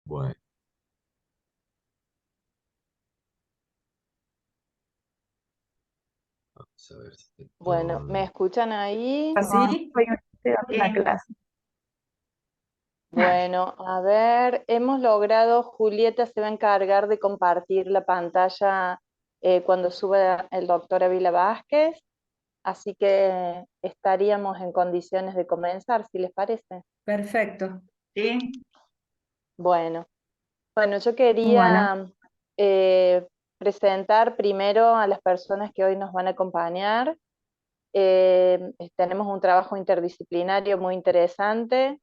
Bueno, vamos a ver si está Bueno, ¿me todo. escuchan ahí? Perdón, ¿Así? estoy dando una Sí. clase. Bueno, a ver, hemos logrado, Julieta se va a encargar de compartir la pantalla cuando suba el doctor Ávila Vázquez, así que estaríamos en condiciones de comenzar, si les parece. Perfecto. Sí, Bueno, bueno, yo bueno, quería presentar primero a las personas que hoy nos van a acompañar. Tenemos un trabajo interdisciplinario muy interesante.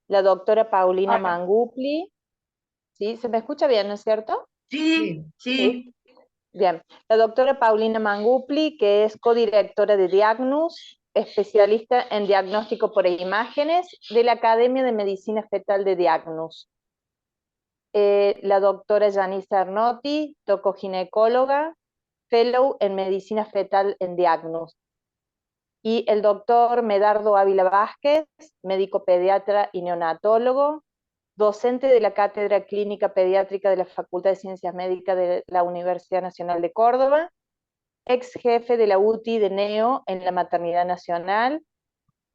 La doctora Paulina hola. Mangupli, ¿sí? ¿Se me escucha bien, no es cierto? Sí, Sí. sí, Bien. La doctora Paulina Mangupli, que es codirectora de Diagnus, especialista en diagnóstico por imágenes de la Academia de Medicina Fetal de Diagnus. La doctora Janice Arnotti, tocoginecóloga, fellow en medicina fetal en Diagnus. Y el doctor Medardo Ávila Vázquez, médico pediatra y neonatólogo, docente de la Cátedra Clínica Pediátrica de la Facultad de Ciencias Médicas de la Universidad Nacional de Córdoba, ex jefe de la UTI de NEO en la Maternidad Nacional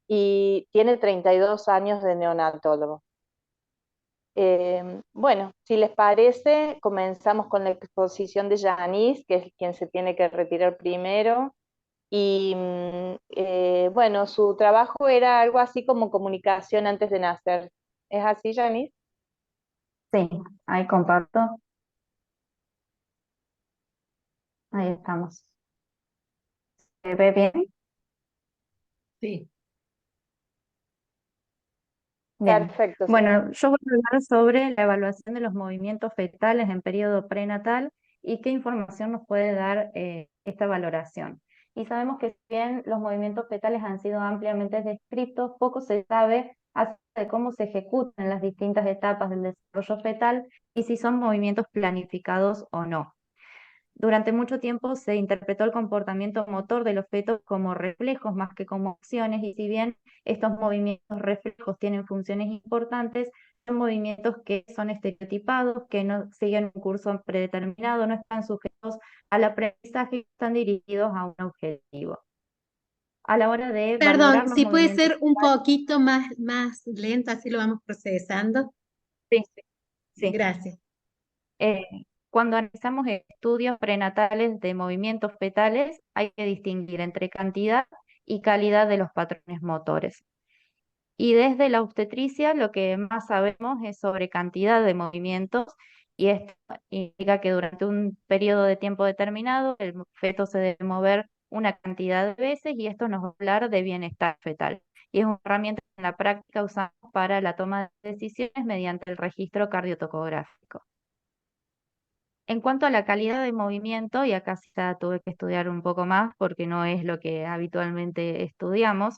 y tiene 32 años de neonatólogo. Bueno, si les parece, comenzamos con la exposición de Janice, que es quien se tiene que retirar primero. Y bueno, su trabajo era algo así como comunicación antes de nacer. ¿Es así, Janice? sí, ahí comparto, ahí estamos. ¿Se ve bien? Sí. Bien. Perfecto, sí. Bueno, yo voy a hablar sobre la evaluación de los movimientos fetales en periodo prenatal y qué información nos puede dar esta valoración. Y sabemos que si bien los movimientos fetales han sido ampliamente descritos, poco se sabe acerca de cómo se ejecutan las distintas etapas del desarrollo fetal y si son movimientos planificados o no. Durante mucho tiempo se interpretó el comportamiento motor de los fetos como reflejos más que como acciones, y si bien estos movimientos reflejos tienen funciones importantes, son movimientos que son estereotipados, que no siguen un curso predeterminado, no están sujetos al aprendizaje y están dirigidos a un objetivo. A la hora de valorar Perdón, los si puede movimientos ser un poquito más lento, así lo vamos procesando. fetales, sí, sí. Gracias. Eh, Cuando analizamos estudios prenatales de movimientos fetales, hay que distinguir entre cantidad y calidad de los patrones motores. Y desde la obstetricia lo que más sabemos es sobre cantidad de movimientos, y esto indica que durante un periodo de tiempo determinado el feto se debe mover una cantidad de veces, y esto nos va a hablar de bienestar fetal. Y es una herramienta que en la práctica usamos para la toma de decisiones mediante el registro cardiotocográfico. En cuanto a la calidad de movimiento, y acá sí ya tuve que estudiar un poco más porque no es lo que habitualmente estudiamos,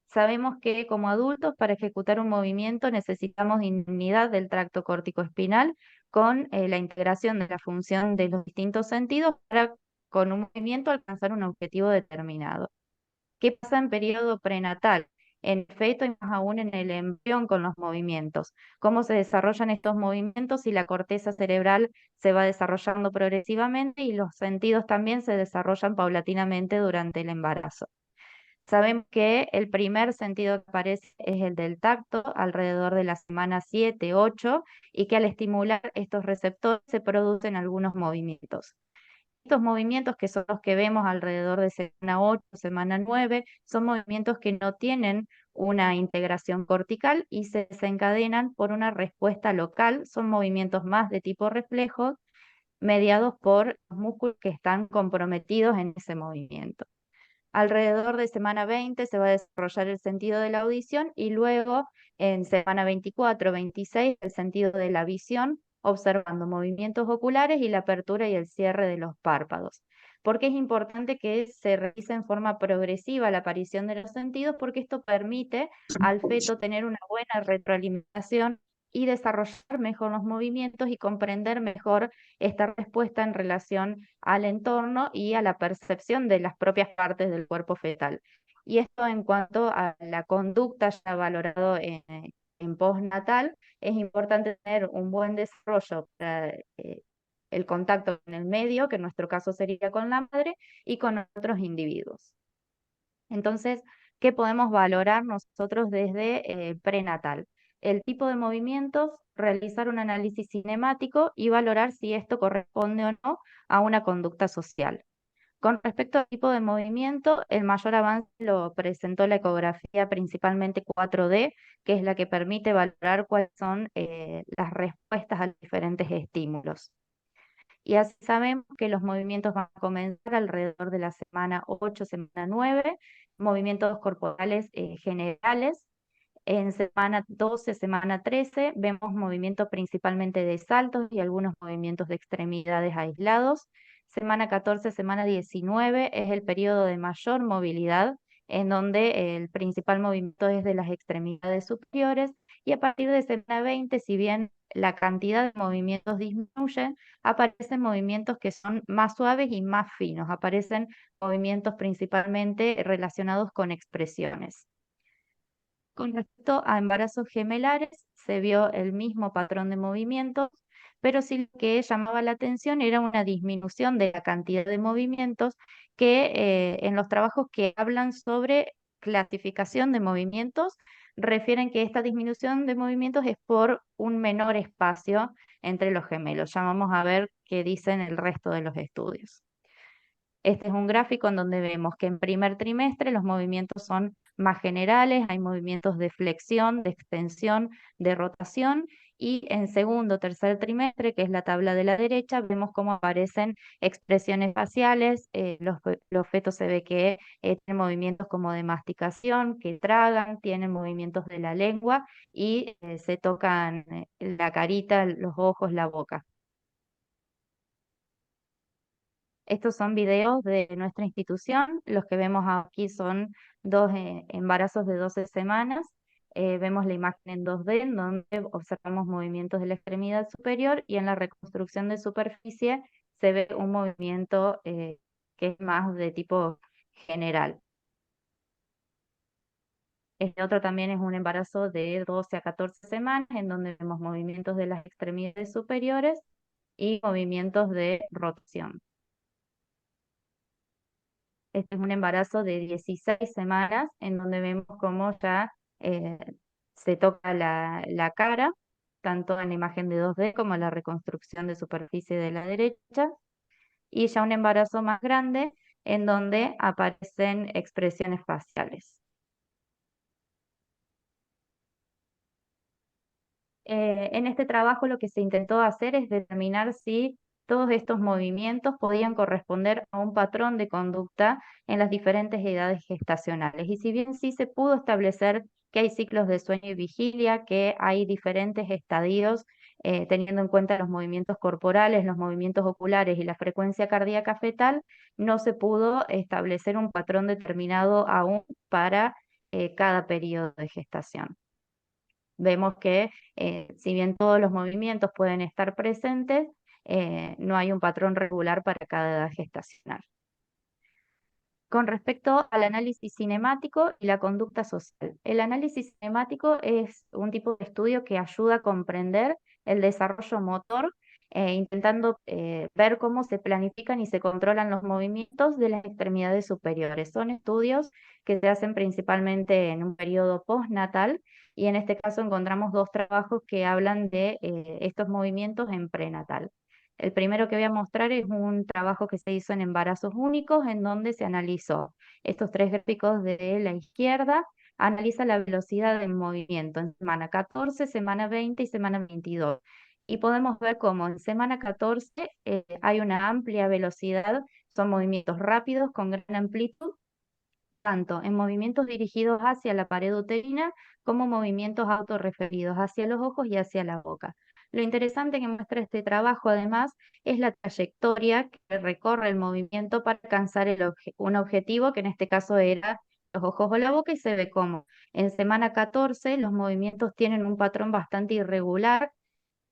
sabemos que como adultos para ejecutar un movimiento necesitamos inmunidad del tracto córtico-espinal con la integración de la función de los distintos sentidos para con un movimiento alcanzar un objetivo determinado. ¿Qué pasa en periodo prenatal? En el feto y más aún en el embrión con los movimientos. ¿Cómo se desarrollan estos movimientos? Y la corteza cerebral se va desarrollando progresivamente y los sentidos también se desarrollan paulatinamente durante el embarazo. Sabemos que el primer sentido que aparece es el del tacto alrededor de la semana 7, 8, y que al estimular estos receptores se producen algunos movimientos. Estos movimientos, que son los que vemos alrededor de semana 8, semana 9, son movimientos que no tienen una integración cortical y se desencadenan por una respuesta local. Son movimientos más de tipo reflejo, mediados por los músculos que están comprometidos en ese movimiento. Alrededor de semana 20 se va a desarrollar el sentido de la audición, y luego en semana 24, 26 el sentido de la visión, observando movimientos oculares y la apertura y el cierre de los párpados. ¿Por qué es importante que se realice en forma progresiva la aparición de los sentidos? Porque esto permite al feto tener una buena retroalimentación y desarrollar mejor los movimientos y comprender mejor esta respuesta en relación al entorno y a la percepción de las propias partes del cuerpo fetal. Y esto en cuanto a la conducta ya valorado en postnatal, es importante tener un buen desarrollo para el contacto con el medio, que en nuestro caso sería con la madre, y con otros individuos. Entonces, ¿qué podemos valorar nosotros desde prenatal? El tipo de movimientos, realizar un análisis cinemático y valorar si esto corresponde o no a una conducta social. Con respecto al tipo de movimiento, el mayor avance lo presentó la ecografía principalmente 4D, que es la que permite valorar cuáles son las respuestas a diferentes estímulos. Y así sabemos que los movimientos van a comenzar alrededor de la semana 8, semana 9, movimientos corporales generales. En semana 12, semana 13, vemos movimientos principalmente de saltos y algunos movimientos de extremidades aislados. Semana 14, semana 19 es el periodo de mayor movilidad, en donde el principal movimiento es de las extremidades superiores. Y a partir de semana 20, si bien la cantidad de movimientos disminuye, aparecen movimientos que son más suaves y más finos. Aparecen movimientos principalmente relacionados con expresiones. Con respecto a embarazos gemelares, se vio el mismo patrón de movimientos, pero sí lo que llamaba la atención era una disminución de la cantidad de movimientos que en los trabajos que hablan sobre clasificación de movimientos, refieren que esta disminución de movimientos es por un menor espacio entre los gemelos. Ya vamos a ver qué dicen el resto de los estudios. Este es un gráfico en donde vemos que en primer trimestre los movimientos son más generales, hay movimientos de flexión, de extensión, de rotación, y en segundo, tercer trimestre, que es la tabla de la derecha, vemos cómo aparecen expresiones faciales, los fetos se ve que tienen movimientos como de masticación, que tragan, tienen movimientos de la lengua y se tocan la carita, los ojos, la boca. Estos son videos de nuestra institución. Los que vemos aquí son dos embarazos de 12 semanas. Vemos la imagen en 2D, en donde observamos movimientos de la extremidad superior, y en la reconstrucción de superficie se ve un movimiento que es más de tipo general. Este otro también es un embarazo de 12 a 14 semanas, en donde vemos movimientos de las extremidades superiores y movimientos de rotación. Este es un embarazo de 16 semanas, en donde vemos cómo ya eh, se toca la cara, tanto en la imagen de 2D como en la reconstrucción de superficie de la derecha, y ya un embarazo más grande, en donde aparecen expresiones faciales. En este trabajo lo que se intentó hacer es determinar si todos estos movimientos podían corresponder a un patrón de conducta en las diferentes edades gestacionales. Y si bien sí se pudo establecer que hay ciclos de sueño y vigilia, que hay diferentes estadios, teniendo en cuenta los movimientos corporales, los movimientos oculares y la frecuencia cardíaca fetal, no se pudo establecer un patrón determinado aún para cada periodo de gestación. Vemos que si bien todos los movimientos pueden estar presentes, no hay un patrón regular para cada edad gestacional. Con respecto al análisis cinemático y la conducta social. El análisis cinemático es un tipo de estudio que ayuda a comprender el desarrollo motor, intentando ver cómo se planifican y se controlan los movimientos de las extremidades superiores. Son estudios que se hacen principalmente en un periodo postnatal, y en este caso encontramos dos trabajos que hablan de estos movimientos en prenatal. El primero que voy a mostrar es un trabajo que se hizo en embarazos únicos, en donde se analizó estos tres gráficos de la izquierda, analiza la velocidad del movimiento en semana 14, semana 20 y semana 22. Y podemos ver cómo en semana 14 hay una amplia velocidad, son movimientos rápidos con gran amplitud, tanto en movimientos dirigidos hacia la pared uterina como movimientos autorreferidos hacia los ojos y hacia la boca. Lo interesante que muestra este trabajo, además, es la trayectoria que recorre el movimiento para alcanzar un objetivo, que en este caso era los ojos o la boca, y se ve cómo en semana 14 los movimientos tienen un patrón bastante irregular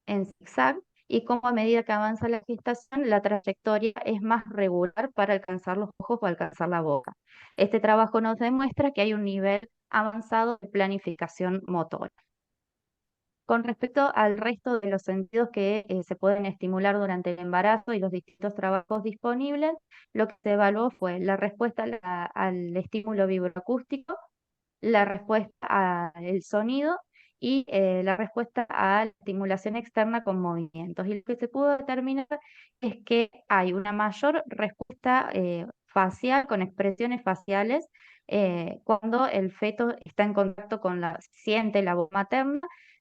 en zigzag, y cómo a medida que avanza la gestación, la trayectoria es más regular para alcanzar los ojos o alcanzar la boca. Este trabajo nos demuestra que hay un nivel avanzado de planificación motora. Con respecto al resto de los sentidos que se pueden estimular durante el embarazo y los distintos trabajos disponibles, lo que se evaluó fue la respuesta al estímulo vibroacústico, la respuesta al sonido y la respuesta a la estimulación externa con movimientos. Y lo que se pudo determinar es que hay una mayor respuesta facial, con expresiones faciales, cuando el feto está en contacto con siente la voz materna,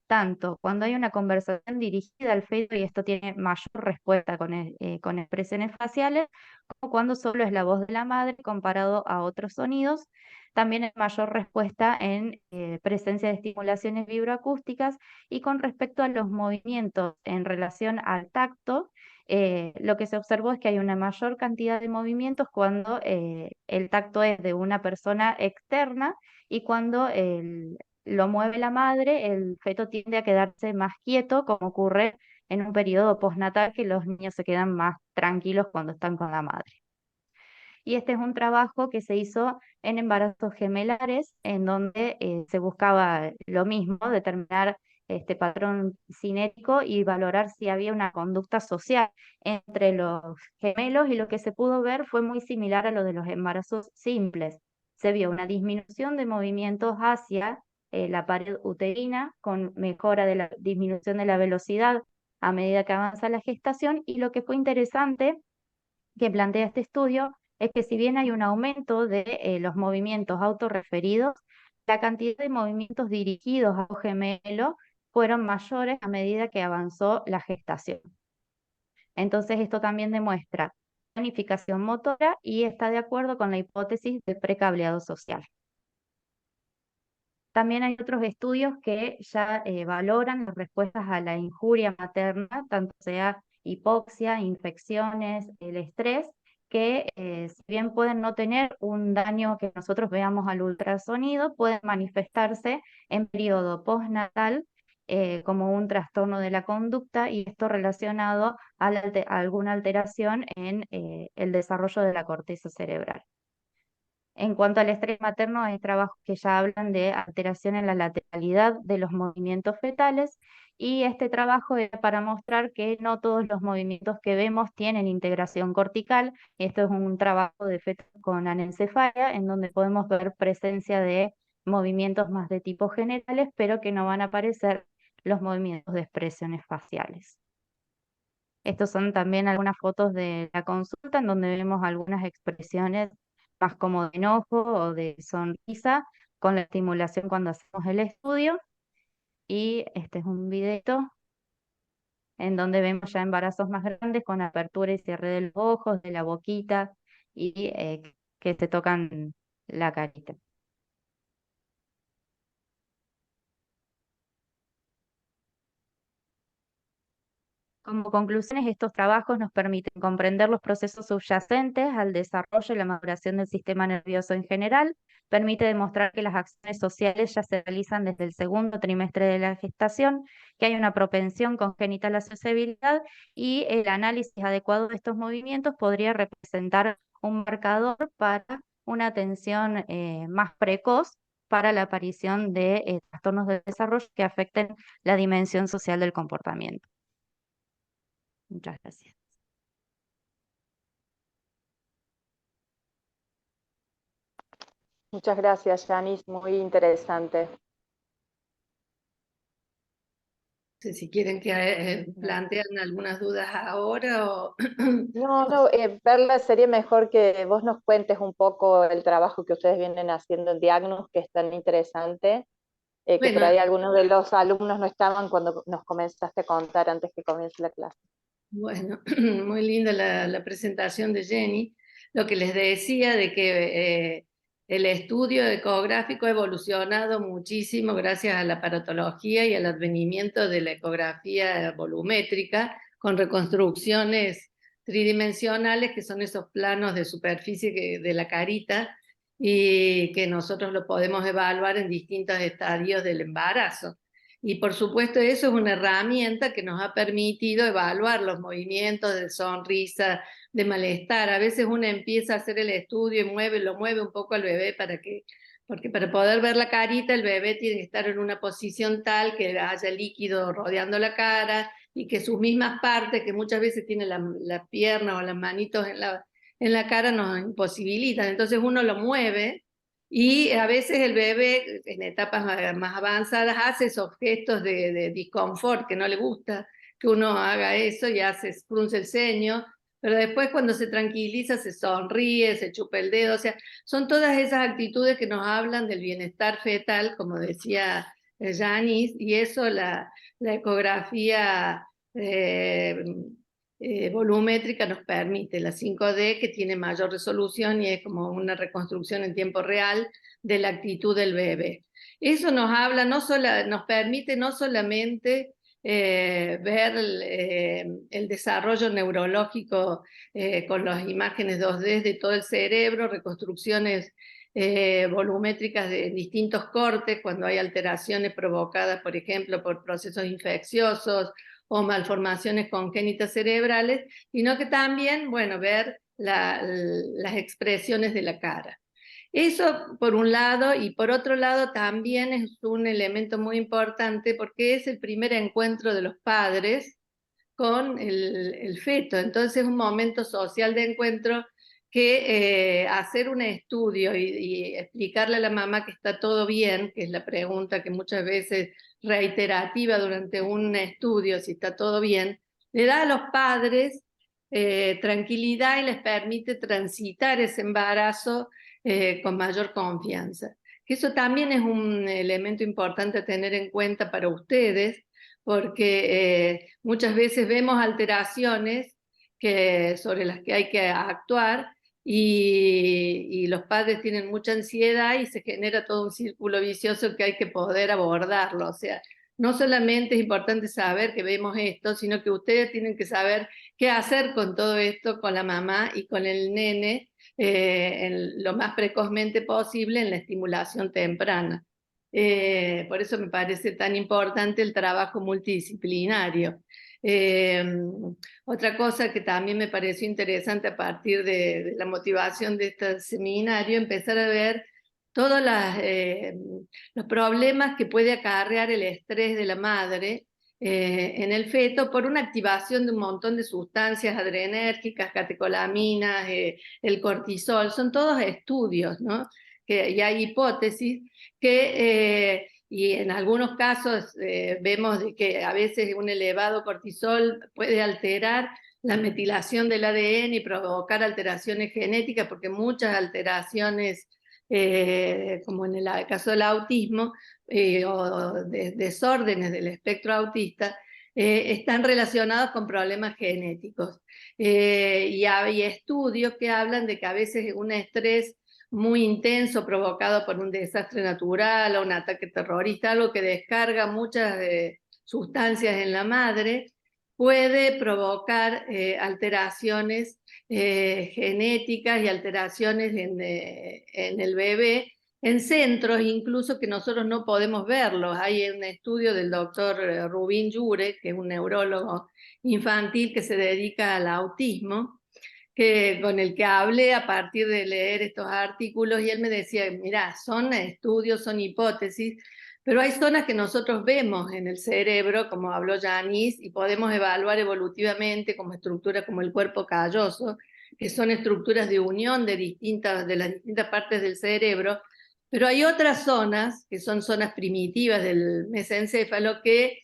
tanto cuando hay una conversación dirigida al feto y esto tiene mayor respuesta con expresiones faciales, como cuando solo es la voz de la madre comparado a otros sonidos. También hay mayor respuesta en presencia de estimulaciones vibroacústicas, y con respecto a los movimientos en relación al tacto, lo que se observó es que hay una mayor cantidad de movimientos cuando el tacto es de una persona externa, y cuando lo mueve la madre, el feto tiende a quedarse más quieto, como ocurre en un periodo postnatal, que los niños se quedan más tranquilos cuando están con la madre. Y este es un trabajo que se hizo en embarazos gemelares, en donde se buscaba lo mismo, determinar este patrón cinético y valorar si había una conducta social entre los gemelos, y lo que se pudo ver fue muy similar a lo de los embarazos simples. Se vio una disminución de movimientos hacia la pared uterina, con mejora de la disminución de la velocidad a medida que avanza la gestación, y lo que fue interesante que plantea este estudio es que si bien hay un aumento de los movimientos autorreferidos, la cantidad de movimientos dirigidos a los gemelos fueron mayores a medida que avanzó la gestación. Entonces esto también demuestra planificación motora y está de acuerdo con la hipótesis del precableado social. También hay otros estudios que ya valoran las respuestas a la injuria materna, tanto sea hipoxia, infecciones, el estrés, que si bien pueden no tener un daño que nosotros veamos al ultrasonido, pueden manifestarse en periodo postnatal como un trastorno de la conducta, y esto relacionado a alguna alteración en el desarrollo de la corteza cerebral. En cuanto al estrés materno, hay trabajos que ya hablan de alteración en la lateralidad de los movimientos fetales, y este trabajo es para mostrar que no todos los movimientos que vemos tienen integración cortical. Esto es un trabajo de fetos con anencefalia, en donde podemos ver presencia de movimientos más de tipo generales, pero que no van a aparecer los movimientos de expresiones faciales. Estos son también algunas fotos de la consulta, en donde vemos algunas expresiones más como de enojo o de sonrisa con la estimulación cuando hacemos el estudio. Y este es un videito en donde vemos ya embarazos más grandes con apertura y cierre de los ojos, de la boquita, y que se tocan la carita. Como conclusiones, estos trabajos nos permiten comprender los procesos subyacentes al desarrollo y la maduración del sistema nervioso en general, permite demostrar que las acciones sociales ya se realizan desde el segundo trimestre de la gestación, que hay una propensión congénita a la sociabilidad, y el análisis adecuado de estos movimientos podría representar un marcador para una atención más precoz para la aparición de trastornos del desarrollo que afecten la dimensión social del comportamiento. Muchas gracias. Muchas gracias, Janice, muy interesante. Si quieren que plantean algunas dudas ahora o... No, Perla, sería mejor que vos nos cuentes un poco el trabajo que ustedes vienen haciendo en Diagnus, que es tan interesante, que por ahí algunos de los alumnos no estaban cuando nos comenzaste a contar antes que comience la clase. Bueno, muy linda la presentación de Jenny. Lo que les decía de que el estudio ecográfico ha evolucionado muchísimo gracias a la aparatología y al advenimiento de la ecografía volumétrica con reconstrucciones tridimensionales, que son esos planos de superficie de la carita, y que nosotros lo podemos evaluar en distintos estadios del embarazo. Y por supuesto eso es una herramienta que nos ha permitido evaluar los movimientos de sonrisa, de malestar. A veces uno empieza a hacer el estudio y lo mueve un poco al bebé para que porque para poder ver la carita el bebé tiene que estar en una posición tal que haya líquido rodeando la cara y que sus mismas partes, que muchas veces tiene la pierna o las manitos en la cara, nos imposibilitan. Entonces uno lo mueve y a veces el bebé en etapas más avanzadas hace esos gestos de disconfort, que no le gusta que uno haga eso y frunce el ceño, pero después cuando se tranquiliza se sonríe, se chupa el dedo, o sea, son todas esas actitudes que nos hablan del bienestar fetal, como decía Janice, y eso la ecografía volumétrica nos permite, la 5D, que tiene mayor resolución y es como una reconstrucción en tiempo real de la actitud del bebé. Eso nos habla, nos permite no solamente ver el desarrollo neurológico con las imágenes 2D de todo el cerebro, reconstrucciones volumétricas de distintos cortes, cuando hay alteraciones provocadas, por ejemplo, por procesos infecciosos o malformaciones congénitas cerebrales, sino que también, bueno, ver las expresiones de la cara. Eso por un lado, y por otro lado también es un elemento muy importante porque es el primer encuentro de los padres con el feto. Entonces es un momento social de encuentro que hacer un estudio y explicarle a la mamá que está todo bien, que es la pregunta que muchas veces reiterativa durante un estudio, si está todo bien, le da a los padres tranquilidad y les permite transitar ese embarazo con mayor confianza. Que eso también es un elemento importante a tener en cuenta para ustedes, porque muchas veces vemos alteraciones sobre las que hay que actuar y los padres tienen mucha ansiedad y se genera todo un círculo vicioso que hay que poder abordarlo. O sea, no solamente es importante saber que vemos esto, sino que ustedes tienen que saber qué hacer con todo esto, con la mamá y con el nene, lo más precozmente posible en la estimulación temprana. Por eso me parece tan importante el trabajo multidisciplinario. Otra cosa que también me pareció interesante a partir de la motivación de este seminario, empezar a ver todos los problemas que puede acarrear el estrés de la madre en el feto por una activación de un montón de sustancias adrenérgicas, catecolaminas, el cortisol, son todos estudios, ¿no? Y hay hipótesis que, y en algunos casos vemos que a veces un elevado cortisol puede alterar la metilación del ADN y provocar alteraciones genéticas, porque muchas alteraciones, como en el caso del autismo, o desórdenes del espectro autista, están relacionados con problemas genéticos. Y hay estudios que hablan de que a veces un estrés muy intenso provocado por un desastre natural o un ataque terrorista, algo que descarga muchas sustancias en la madre, puede provocar alteraciones genéticas y alteraciones en el bebé, en centros incluso que nosotros no podemos verlos. Hay un estudio del doctor Rubín Llure, que es un neurólogo infantil que se dedica al autismo, con el que hablé a partir de leer estos artículos, y él me decía, mira, son estudios, son hipótesis, pero hay zonas que nosotros vemos en el cerebro, como habló Janice, y podemos evaluar evolutivamente como estructuras como el cuerpo calloso, que son estructuras de unión de las distintas partes del cerebro, pero hay otras zonas, que son zonas primitivas del mesencéfalo, que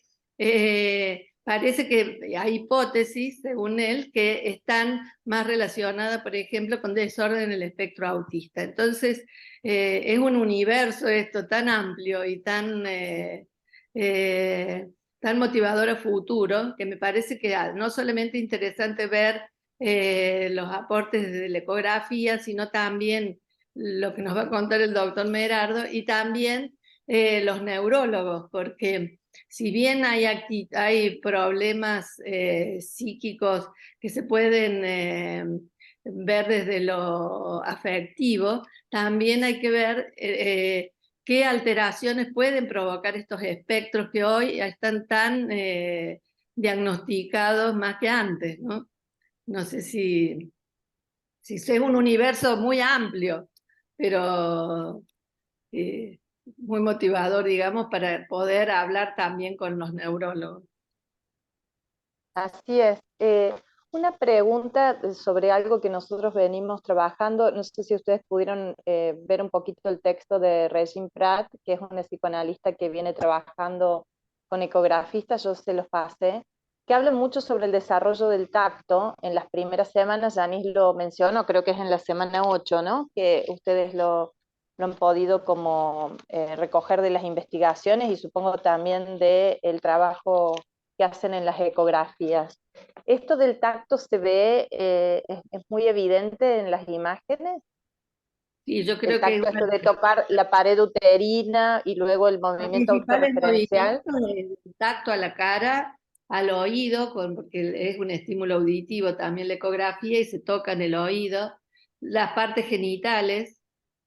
parece que hay hipótesis, según él, que están más relacionadas, por ejemplo, con desorden en el espectro autista. Entonces, es un universo esto tan amplio y tan motivador a futuro, que me parece que no solamente es interesante ver los aportes de la ecografía, sino también lo que nos va a contar el doctor Merardo, y también los neurólogos, porque si bien hay problemas psíquicos que se pueden ver desde lo afectivo, también hay que ver qué alteraciones pueden provocar estos espectros que hoy están tan diagnosticados más que antes, ¿no? No sé si es un universo muy amplio, pero muy motivador, digamos, para poder hablar también con los neurólogos. Así es. Una pregunta sobre algo que nosotros venimos trabajando. No sé si ustedes pudieron ver un poquito el texto de Regine Pratt, que es una psicoanalista que viene trabajando con ecografistas, yo se los pasé, que habla mucho sobre el desarrollo del tacto. En las primeras semanas, Janice lo mencionó, creo que es en la semana 8, ¿no? Que ustedes lo han podido como recoger de las investigaciones y supongo también del trabajo que hacen en las ecografías. Esto del tacto se ve, es muy evidente en las imágenes. Y yo El creo que tacto esto de tocar la pared uterina y luego el los movimiento principales autorreferencial. movimientos del tacto a la cara, al oído, porque es un estímulo auditivo también la ecografía y se toca en el oído, las partes genitales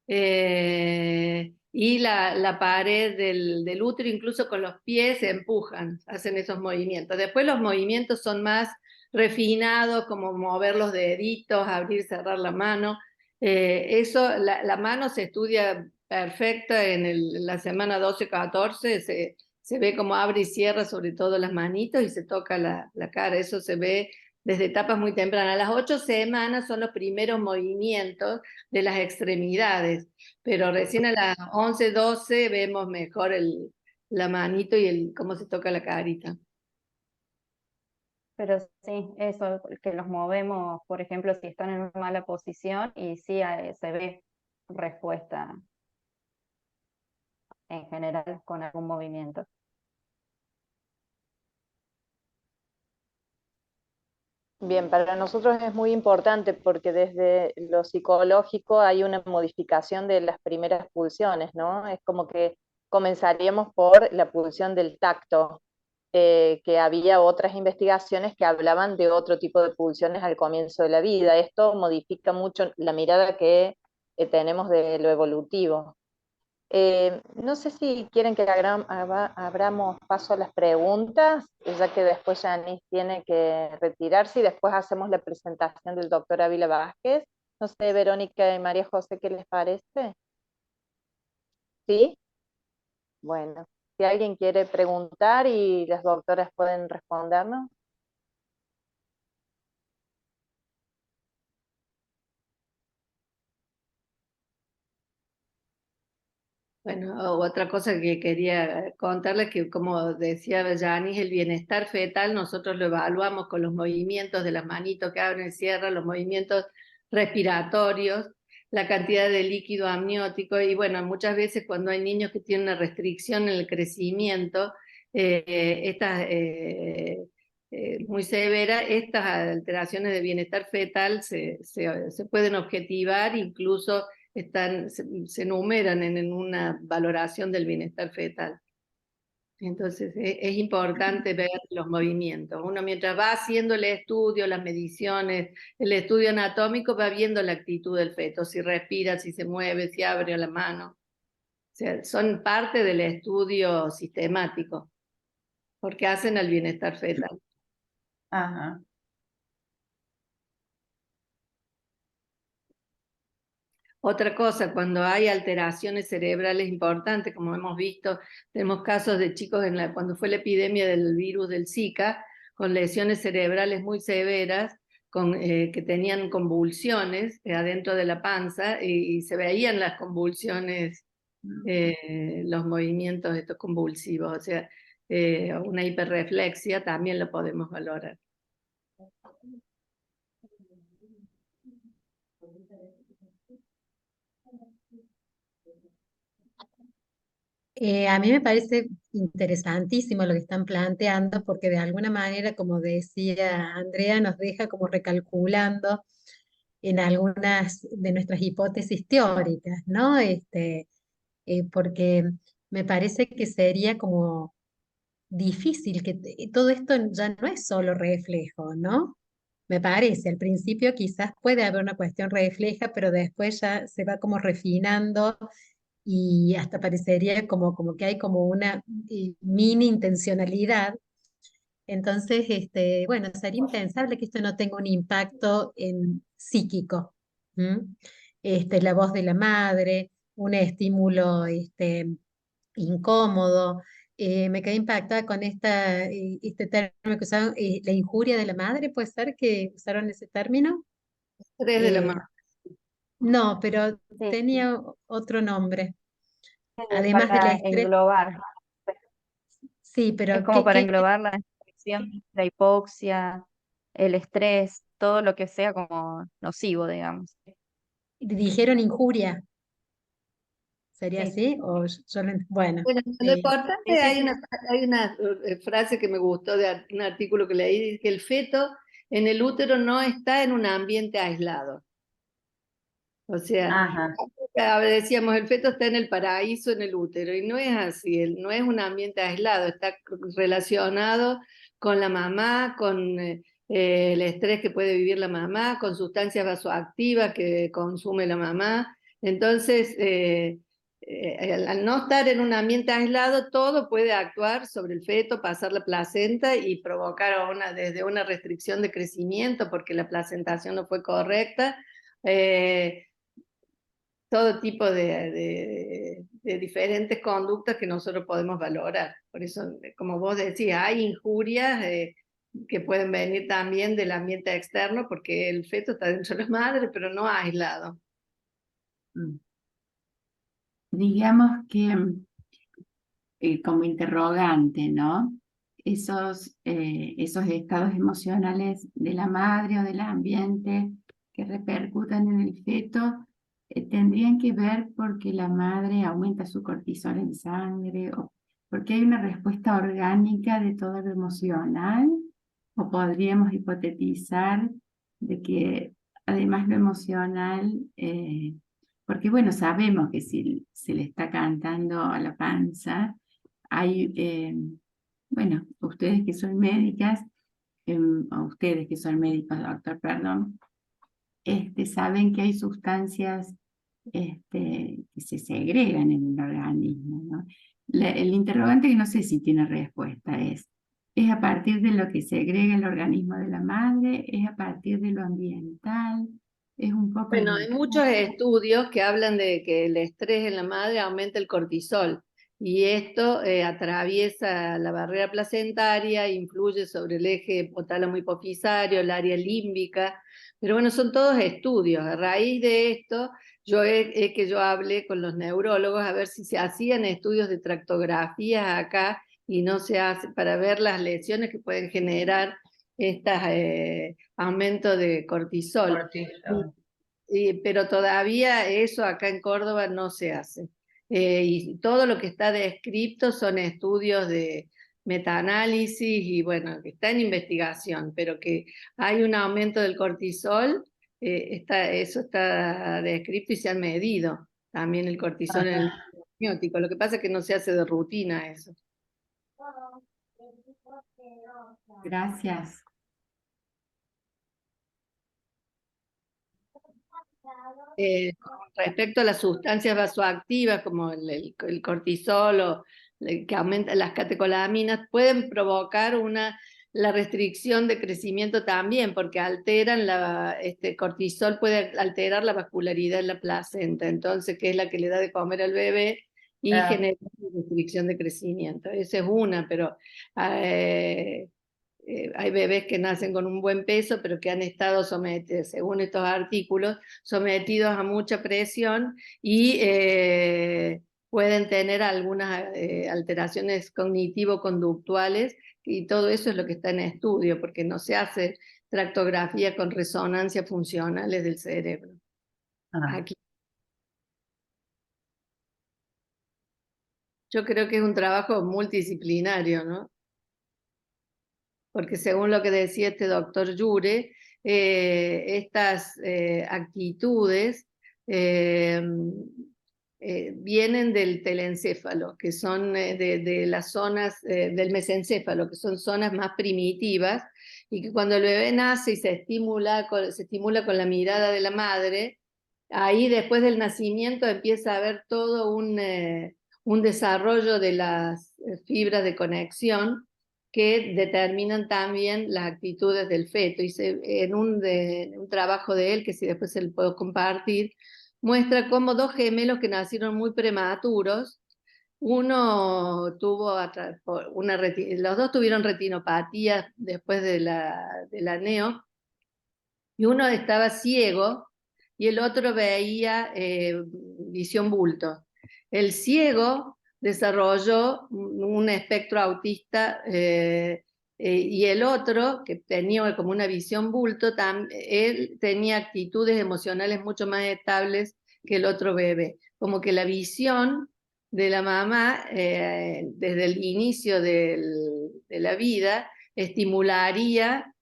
y la pared del útero, incluso con los pies se empujan, hacen esos movimientos. Después los movimientos son más refinados, como mover los deditos, abrir, cerrar la mano. Eso, la mano se estudia perfecta en la semana 12-14, se ve cómo abre y cierra sobre todo las manitos y se toca la cara, eso se ve desde etapas muy tempranas. Las 8 semanas son los primeros movimientos de las extremidades, pero recién a las 11-12 vemos mejor la manito y cómo se toca la carita. Pero sí, eso, que los movemos, por ejemplo, si están en una mala posición y sí se ve respuesta en general con algún movimiento. Bien, para nosotros es muy importante porque desde lo psicológico hay una modificación de las primeras pulsiones, ¿no? Es como que comenzaríamos por la pulsión del tacto, que había otras investigaciones que hablaban de otro tipo de pulsiones al comienzo de la vida. Esto modifica mucho la mirada que tenemos de lo evolutivo. No sé si quieren que abramos paso a las preguntas, ya que después Janice tiene que retirarse y después hacemos la presentación del doctor Ávila Vázquez. No sé, Verónica y María José, ¿qué les parece? ¿Sí? Bueno, si alguien quiere preguntar y las doctoras pueden respondernos. Bueno, otra cosa que quería contarles, que como decía Yanis, el bienestar fetal nosotros lo evaluamos con los movimientos de las manitos que abren y cierran, los movimientos respiratorios, la cantidad de líquido amniótico y bueno, muchas veces cuando hay niños que tienen una restricción en el crecimiento, estas muy severa, estas alteraciones de bienestar fetal se pueden objetivar, incluso se enumeran en una valoración del bienestar fetal. Entonces es importante ver los movimientos. Uno mientras va haciendo el estudio, las mediciones, el estudio anatómico, va viendo la actitud del feto, si respira, si se mueve, si abre la mano. O sea, son parte del estudio sistemático, porque hacen al bienestar fetal. Ajá. Otra cosa, cuando hay alteraciones cerebrales importantes, como hemos visto, tenemos casos de chicos cuando fue la epidemia del virus del Zika, con lesiones cerebrales muy severas, que tenían convulsiones adentro de la panza y se veían las convulsiones, los movimientos estos convulsivos, o sea, una hiperreflexia también lo podemos valorar. A mí me parece interesantísimo lo que están planteando, porque de alguna manera, como decía Andrea, nos deja como recalculando en algunas de nuestras hipótesis teóricas, ¿no? Porque me parece que sería como difícil que todo esto ya no es solo reflejo, ¿no? Me parece, al principio quizás puede haber una cuestión refleja, pero después ya se va como refinando y hasta parecería como que hay como una mini intencionalidad. Entonces, bueno, sería impensable que esto no tenga un impacto en psíquico. ¿M? La voz de la madre, un estímulo incómodo. Me quedé impactada con este término que usaron, la injuria de la madre, ¿puede ser que usaron ese término? Tres de la Eh, mano. no, pero Sí, tenía otro nombre, además del para estrés. englobar. Sí, Es pero como para englobar la infección, la hipoxia, el estrés, todo lo que sea como nocivo, digamos. dijeron injuria, ¿sería Sí, así? Bueno, Bueno, lo eh, sí, importante, sí, sí. hay una frase que me gustó de un artículo que leí, dice que el feto en el útero no está en un ambiente aislado. O sea, Ajá. decíamos, el feto está en el paraíso, en el útero, y no es así, no es un ambiente aislado, está relacionado con la mamá, con el estrés que puede vivir la mamá, con sustancias vasoactivas que consume la mamá. Entonces, al no estar en un ambiente aislado, todo puede actuar sobre el feto, pasar la placenta y provocar desde una restricción de crecimiento porque la placentación no fue correcta. eh, Todo tipo de diferentes conductas que nosotros podemos valorar. Por eso, como vos decías, hay injurias que pueden venir también del ambiente externo, porque el feto está dentro de la madre, pero no aislado. Mm. Digamos que como interrogante, ¿no? Esos estados emocionales de la madre o del ambiente que repercutan en el feto tendrían que ver porque la madre aumenta su cortisol en sangre o porque hay una respuesta orgánica de todo lo emocional, o podríamos hipotetizar de que además lo emocional, porque bueno, sabemos que si se le está cantando a la panza, hay, bueno, ustedes que son médicas, o ustedes que son médicos, doctor, perdón, saben que hay sustancias que se segregan en el organismo, ¿no? El interrogante que no sé si tiene respuesta ¿es a partir de lo que segrega el organismo de la madre? ¿Es a partir de lo ambiental? Es un poco Bueno, hay muchos estudios que hablan de que el estrés en la madre aumenta el cortisol y esto atraviesa la barrera placentaria, influye sobre el eje hipotálamo hipofisario, el área límbica, pero bueno, son todos estudios. A raíz de esto, yo hablé con los neurólogos a ver si se hacían estudios de tractografía acá y no se hace para ver las lesiones que pueden generar este aumento de cortisol. Pero todavía eso acá en Córdoba no se hace. Y todo lo que está descrito son estudios de metaanálisis y bueno, que está en investigación, pero que hay un aumento del cortisol, eso está descrito y se han medido también el cortisol en el amniótico. Lo que pasa es que no se hace de rutina eso. Gracias. Con respecto a las sustancias vasoactivas como el cortisol o que aumenta las catecolaminas, pueden provocar la restricción de crecimiento también, porque cortisol puede alterar la vascularidad en la placenta, entonces, que es la que le da de comer al bebé y genera restricción de crecimiento. Esa es una, pero eh, hay bebés que nacen con un buen peso, pero que han estado sometidos, según estos artículos, sometidos a mucha presión y pueden tener algunas alteraciones cognitivo-conductuales, y todo eso es lo que está en estudio, porque no se hace tractografía con resonancias funcionales del cerebro. Aquí. Yo creo que es un trabajo multidisciplinario, ¿no? Porque según lo que decía este doctor Yure, estas actitudes eh, vienen del telencéfalo, que son de las zonas del mesencéfalo, que son zonas más primitivas, y que cuando el bebé nace y se estimula con la mirada de la madre, ahí después del nacimiento empieza a haber todo un desarrollo de las fibras de conexión que determinan también las actitudes del feto. En un trabajo de él, que si después se lo puedo compartir, muestra cómo dos gemelos que nacieron muy prematuros, uno tuvo los dos tuvieron retinopatía después de la neo, y uno estaba ciego y el otro veía visión bulto. El ciego desarrolló un espectro autista y el otro, que tenía como una visión bulto, él tenía actitudes emocionales mucho más estables que el otro bebé. Como que la visión de la mamá desde el inicio de la vida estimularía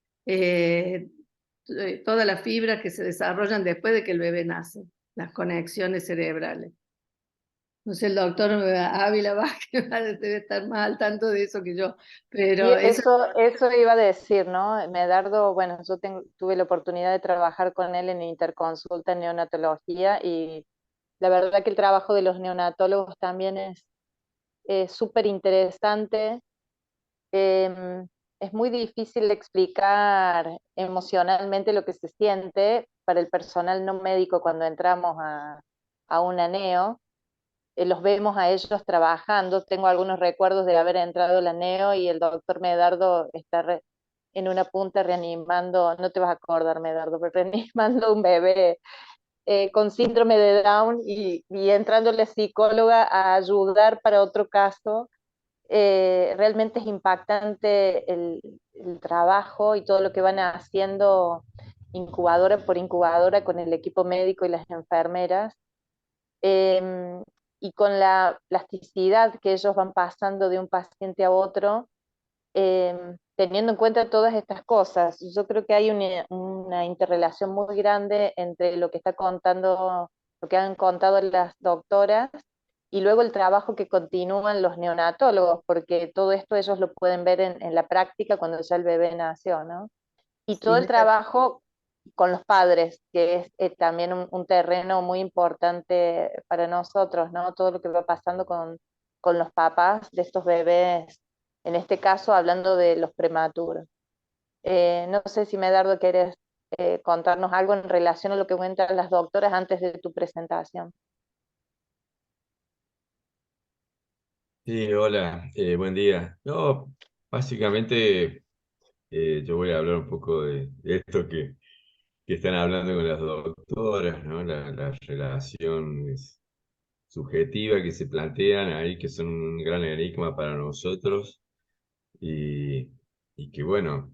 todas las fibras que se desarrollan después de que el bebé nace, las conexiones cerebrales. No sé, el doctor Ávila Vázquez debe estar más al tanto de eso que yo, Y pero eso eso iba a decir, ¿no? Medardo, bueno, yo tuve la oportunidad de trabajar con él en interconsulta en neonatología y la verdad que el trabajo de los neonatólogos también es súper interesante. Es muy difícil de explicar emocionalmente lo que se siente para el personal no médico cuando entramos a una neo. Los vemos a ellos trabajando. Tengo algunos recuerdos de haber entrado a la neo y el doctor Medardo está en una punta reanimando, no te vas a acordar, Medardo, pero reanimando un bebé con síndrome de Down y entrando la psicóloga a ayudar para otro caso. Realmente es impactante el trabajo y todo lo que van haciendo incubadora por incubadora con el equipo médico y las enfermeras. Eh, y con la plasticidad que ellos van pasando de un paciente a otro, teniendo en cuenta todas estas cosas. Yo creo que hay una interrelación muy grande entre lo que está contando, lo que han contado las doctoras y luego el trabajo que continúan los neonatólogos, porque todo esto ellos lo pueden ver en la práctica cuando ya el bebé nació, ¿no? Y todo sí, el trabajo con los padres, que es también un terreno muy importante para nosotros, ¿no? Todo lo que va pasando con los papás de estos bebés, en este caso hablando de los prematuros. No sé si Medardo quieres contarnos algo en relación a lo que cuentan las doctoras antes de tu presentación. Sí, hola, buen día. No, básicamente yo voy a hablar un poco de esto que están hablando con las doctoras, ¿no? Las relaciones subjetivas que se plantean ahí, que son un gran enigma para nosotros y, y que, bueno,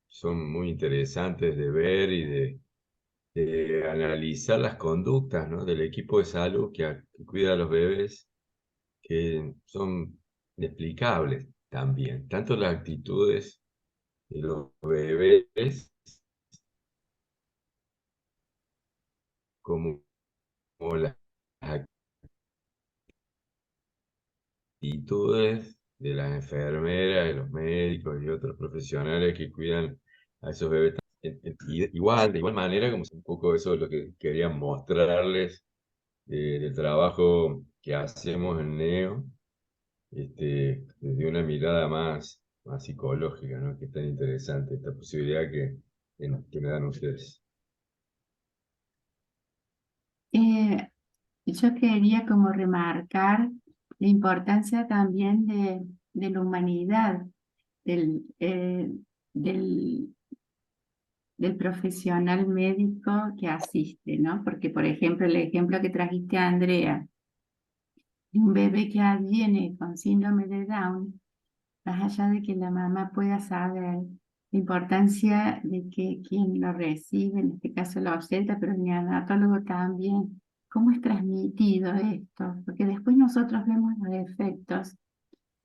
son muy interesantes de ver y de analizar las conductas, ¿no? Del equipo de salud que cuida a los bebés que son inexplicables también, tanto las actitudes de los bebés como, como las actitudes de las enfermeras, de los médicos y otros profesionales que cuidan a esos bebés. Igual, de igual manera, como un poco eso es lo que quería mostrarles del trabajo que hacemos en NEO, desde una mirada más psicológica, ¿no? Que es tan interesante esta posibilidad que me dan ustedes. Eh, yo quería como remarcar la importancia también de la humanidad, del, eh, del, del profesional médico que asiste, ¿no? Porque, por ejemplo, el ejemplo que trajiste a Andrea, de un bebé que viene con síndrome de Down, más allá de que la mamá pueda saber la importancia de que quien lo recibe, en este caso lo obstetra, pero el neonatólogo también, cómo es transmitido esto, porque después nosotros vemos los efectos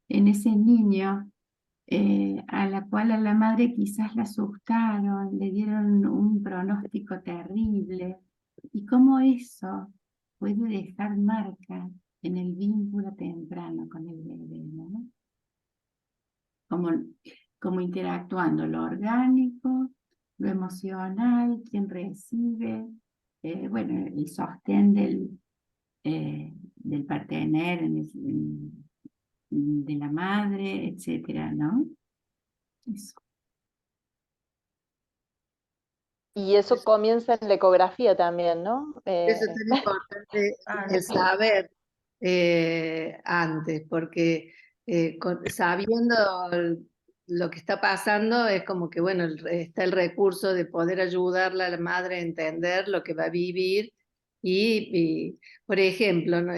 en ese niño a la cual a la madre quizás la asustaron, le dieron un pronóstico terrible, y cómo eso puede dejar marca en el vínculo temprano con el bebé, ¿no? Como, como interactuando lo orgánico, lo emocional, quien recibe, bueno, el sostén del partener, de la madre, etcétera, ¿no? Eso. Y eso comienza en la ecografía también, ¿no? Eso es tan importante, el saber antes, porque sabiendo lo que está pasando, es como que, bueno, está el recurso de poder ayudarle a la madre a entender lo que va a vivir. Por ejemplo, ¿no?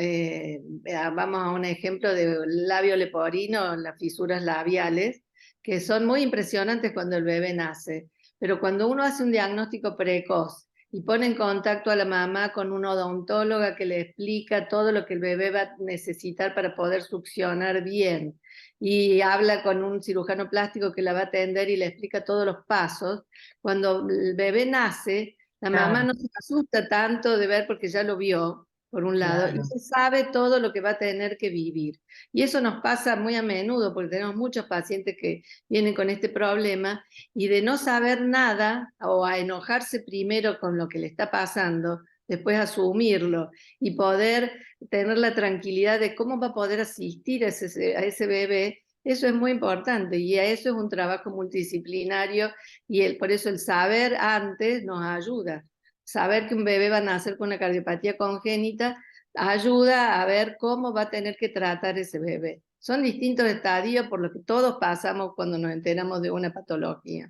Vamos a un ejemplo de labio leporino, las fisuras labiales, que son muy impresionantes cuando el bebé nace, pero cuando uno hace un diagnóstico precoz y pone en contacto a la mamá con una odontóloga que le explica todo lo que el bebé va a necesitar para poder succionar bien, y habla con un cirujano plástico que la va a atender y le explica todos los pasos. Cuando el bebé nace, la mamá no se asusta tanto de ver porque ya lo vio, por un lado, y se sabe todo lo que va a tener que vivir. Y eso nos pasa muy a menudo, porque tenemos muchos pacientes que vienen con este problema, y de no saber nada o a enojarse primero con lo que le está pasando, después asumirlo y poder tener la tranquilidad de cómo va a poder asistir a ese bebé. Eso es muy importante, y a eso es un trabajo multidisciplinario, y por eso el saber antes nos ayuda. Saber que un bebé va a nacer con una cardiopatía congénita ayuda a ver cómo va a tener que tratar ese bebé. Son distintos estadios por lo que todos pasamos cuando nos enteramos de una patología.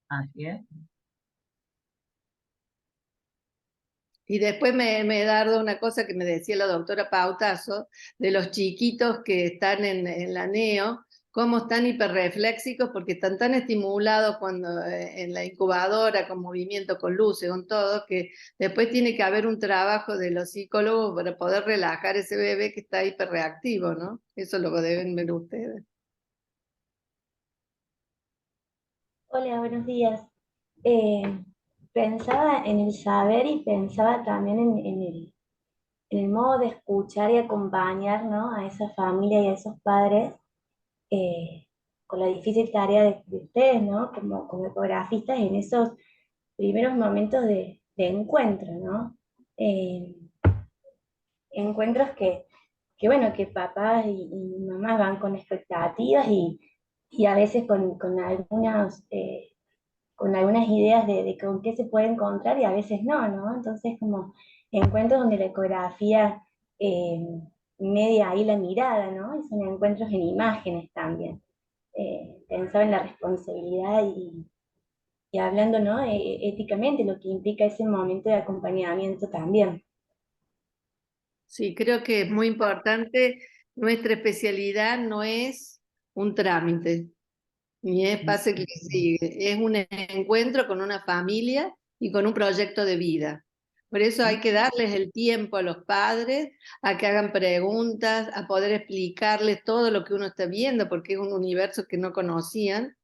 Así es. Y después me he dado una cosa que me decía la doctora Pautazo, de los chiquitos que están en la NEO, cómo están hiperrefléxicos porque están tan estimulados cuando en la incubadora, con movimiento, con luces, con todo, que después tiene que haber un trabajo de los psicólogos para poder relajar ese bebé que está hiperreactivo, ¿no? Eso lo deben ver ustedes. Hola, buenos días. Eh, Pensaba en el saber y pensaba también en el modo de escuchar y acompañar, ¿no? A esa familia y a esos padres eh, con la difícil tarea de ustedes, ¿no? Como ecografistas en esos primeros momentos de encuentro, ¿no? Eh, Encuentros bueno, que papás y mamás van con expectativas y a veces con algunas ideas de con qué se puede encontrar y a veces no, ¿no? Entonces, como encuentros donde la ecografía eh, media ahí la mirada, ¿no? Y son encuentros en imágenes también. Pensaba en la responsabilidad y hablando, ¿no? Éticamente, lo que implica ese momento de acompañamiento también. Sí, creo que es muy importante. Nuestra especialidad no es un trámite, ni es pase que sigue, es un encuentro con una familia y con un proyecto de vida. Por eso hay que darles el tiempo a los padres a que hagan preguntas, a poder explicarles todo lo que uno está viendo, porque es un universo que no conocían.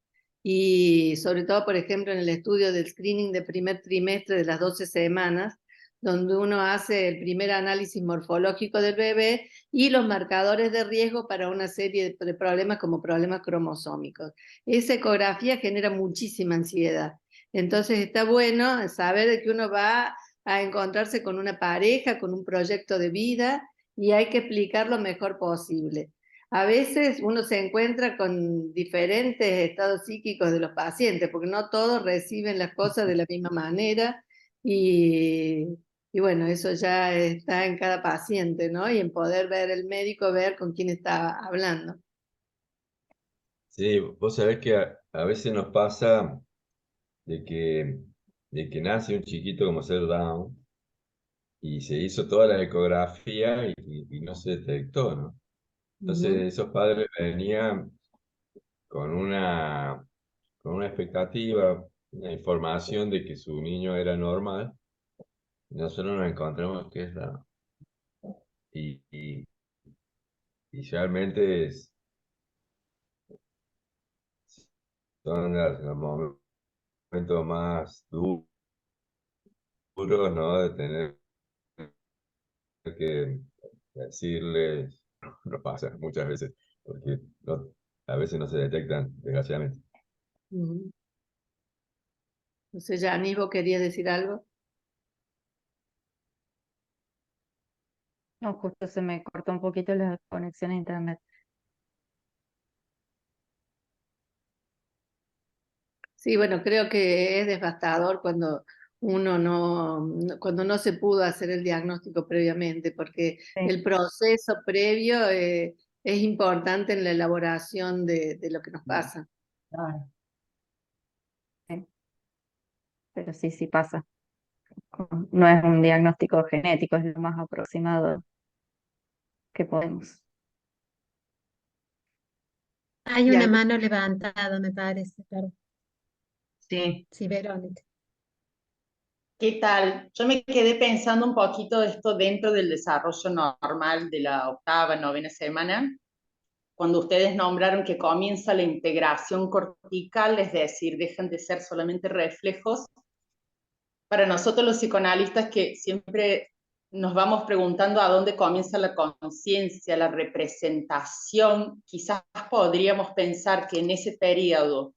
Y sobre todo, por ejemplo, en el estudio del screening de primer trimestre de las 12 semanas, donde uno hace el primer análisis morfológico del bebé y los marcadores de riesgo para una serie de problemas como problemas cromosómicos. Esa ecografía genera muchísima ansiedad. Entonces está bueno saber de que uno va a encontrarse con una pareja, con un proyecto de vida, y hay que explicar lo mejor posible. A veces uno se encuentra con diferentes estados psíquicos de los pacientes, porque no todos reciben las cosas de la misma manera, y, y bueno, eso ya está en cada paciente, ¿no? Y en poder ver el médico, ver con quién está hablando. Sí, vos sabés que a veces nos pasa de que, de que nace un chiquito como ser Down y se hizo toda la ecografía y no se detectó, ¿no? Entonces esos padres venían con con una expectativa, una información de que su niño era normal, y nosotros nos encontramos que es Down. Y, y realmente son los momentos más duros, ¿no? De tener que decirles, no pasa muchas veces, porque a veces no se detectan, desgraciadamente. No sé, Yanis, ¿vos querías decir algo? No, justo se me cortó un poquito la conexión a internet. Sí, bueno, creo que es devastador cuando cuando no se pudo hacer el diagnóstico previamente, porque Sí, el proceso previo es importante en la elaboración de lo que nos pasa. claro, sí. Pero sí, sí pasa. No es un diagnóstico genético, es lo más aproximado que podemos. Hay Y una algo- mano levantada, me parece, pero Sí, sí, Verónica. ¿qué tal? Yo me quedé pensando un poquito de esto dentro del desarrollo normal de la octava, novena semana, cuando ustedes nombraron que comienza la integración cortical, es decir, dejan de ser solamente reflejos. Para nosotros los psicoanalistas que siempre nos vamos preguntando a dónde comienza la conciencia, la representación, quizás podríamos pensar que en ese periodo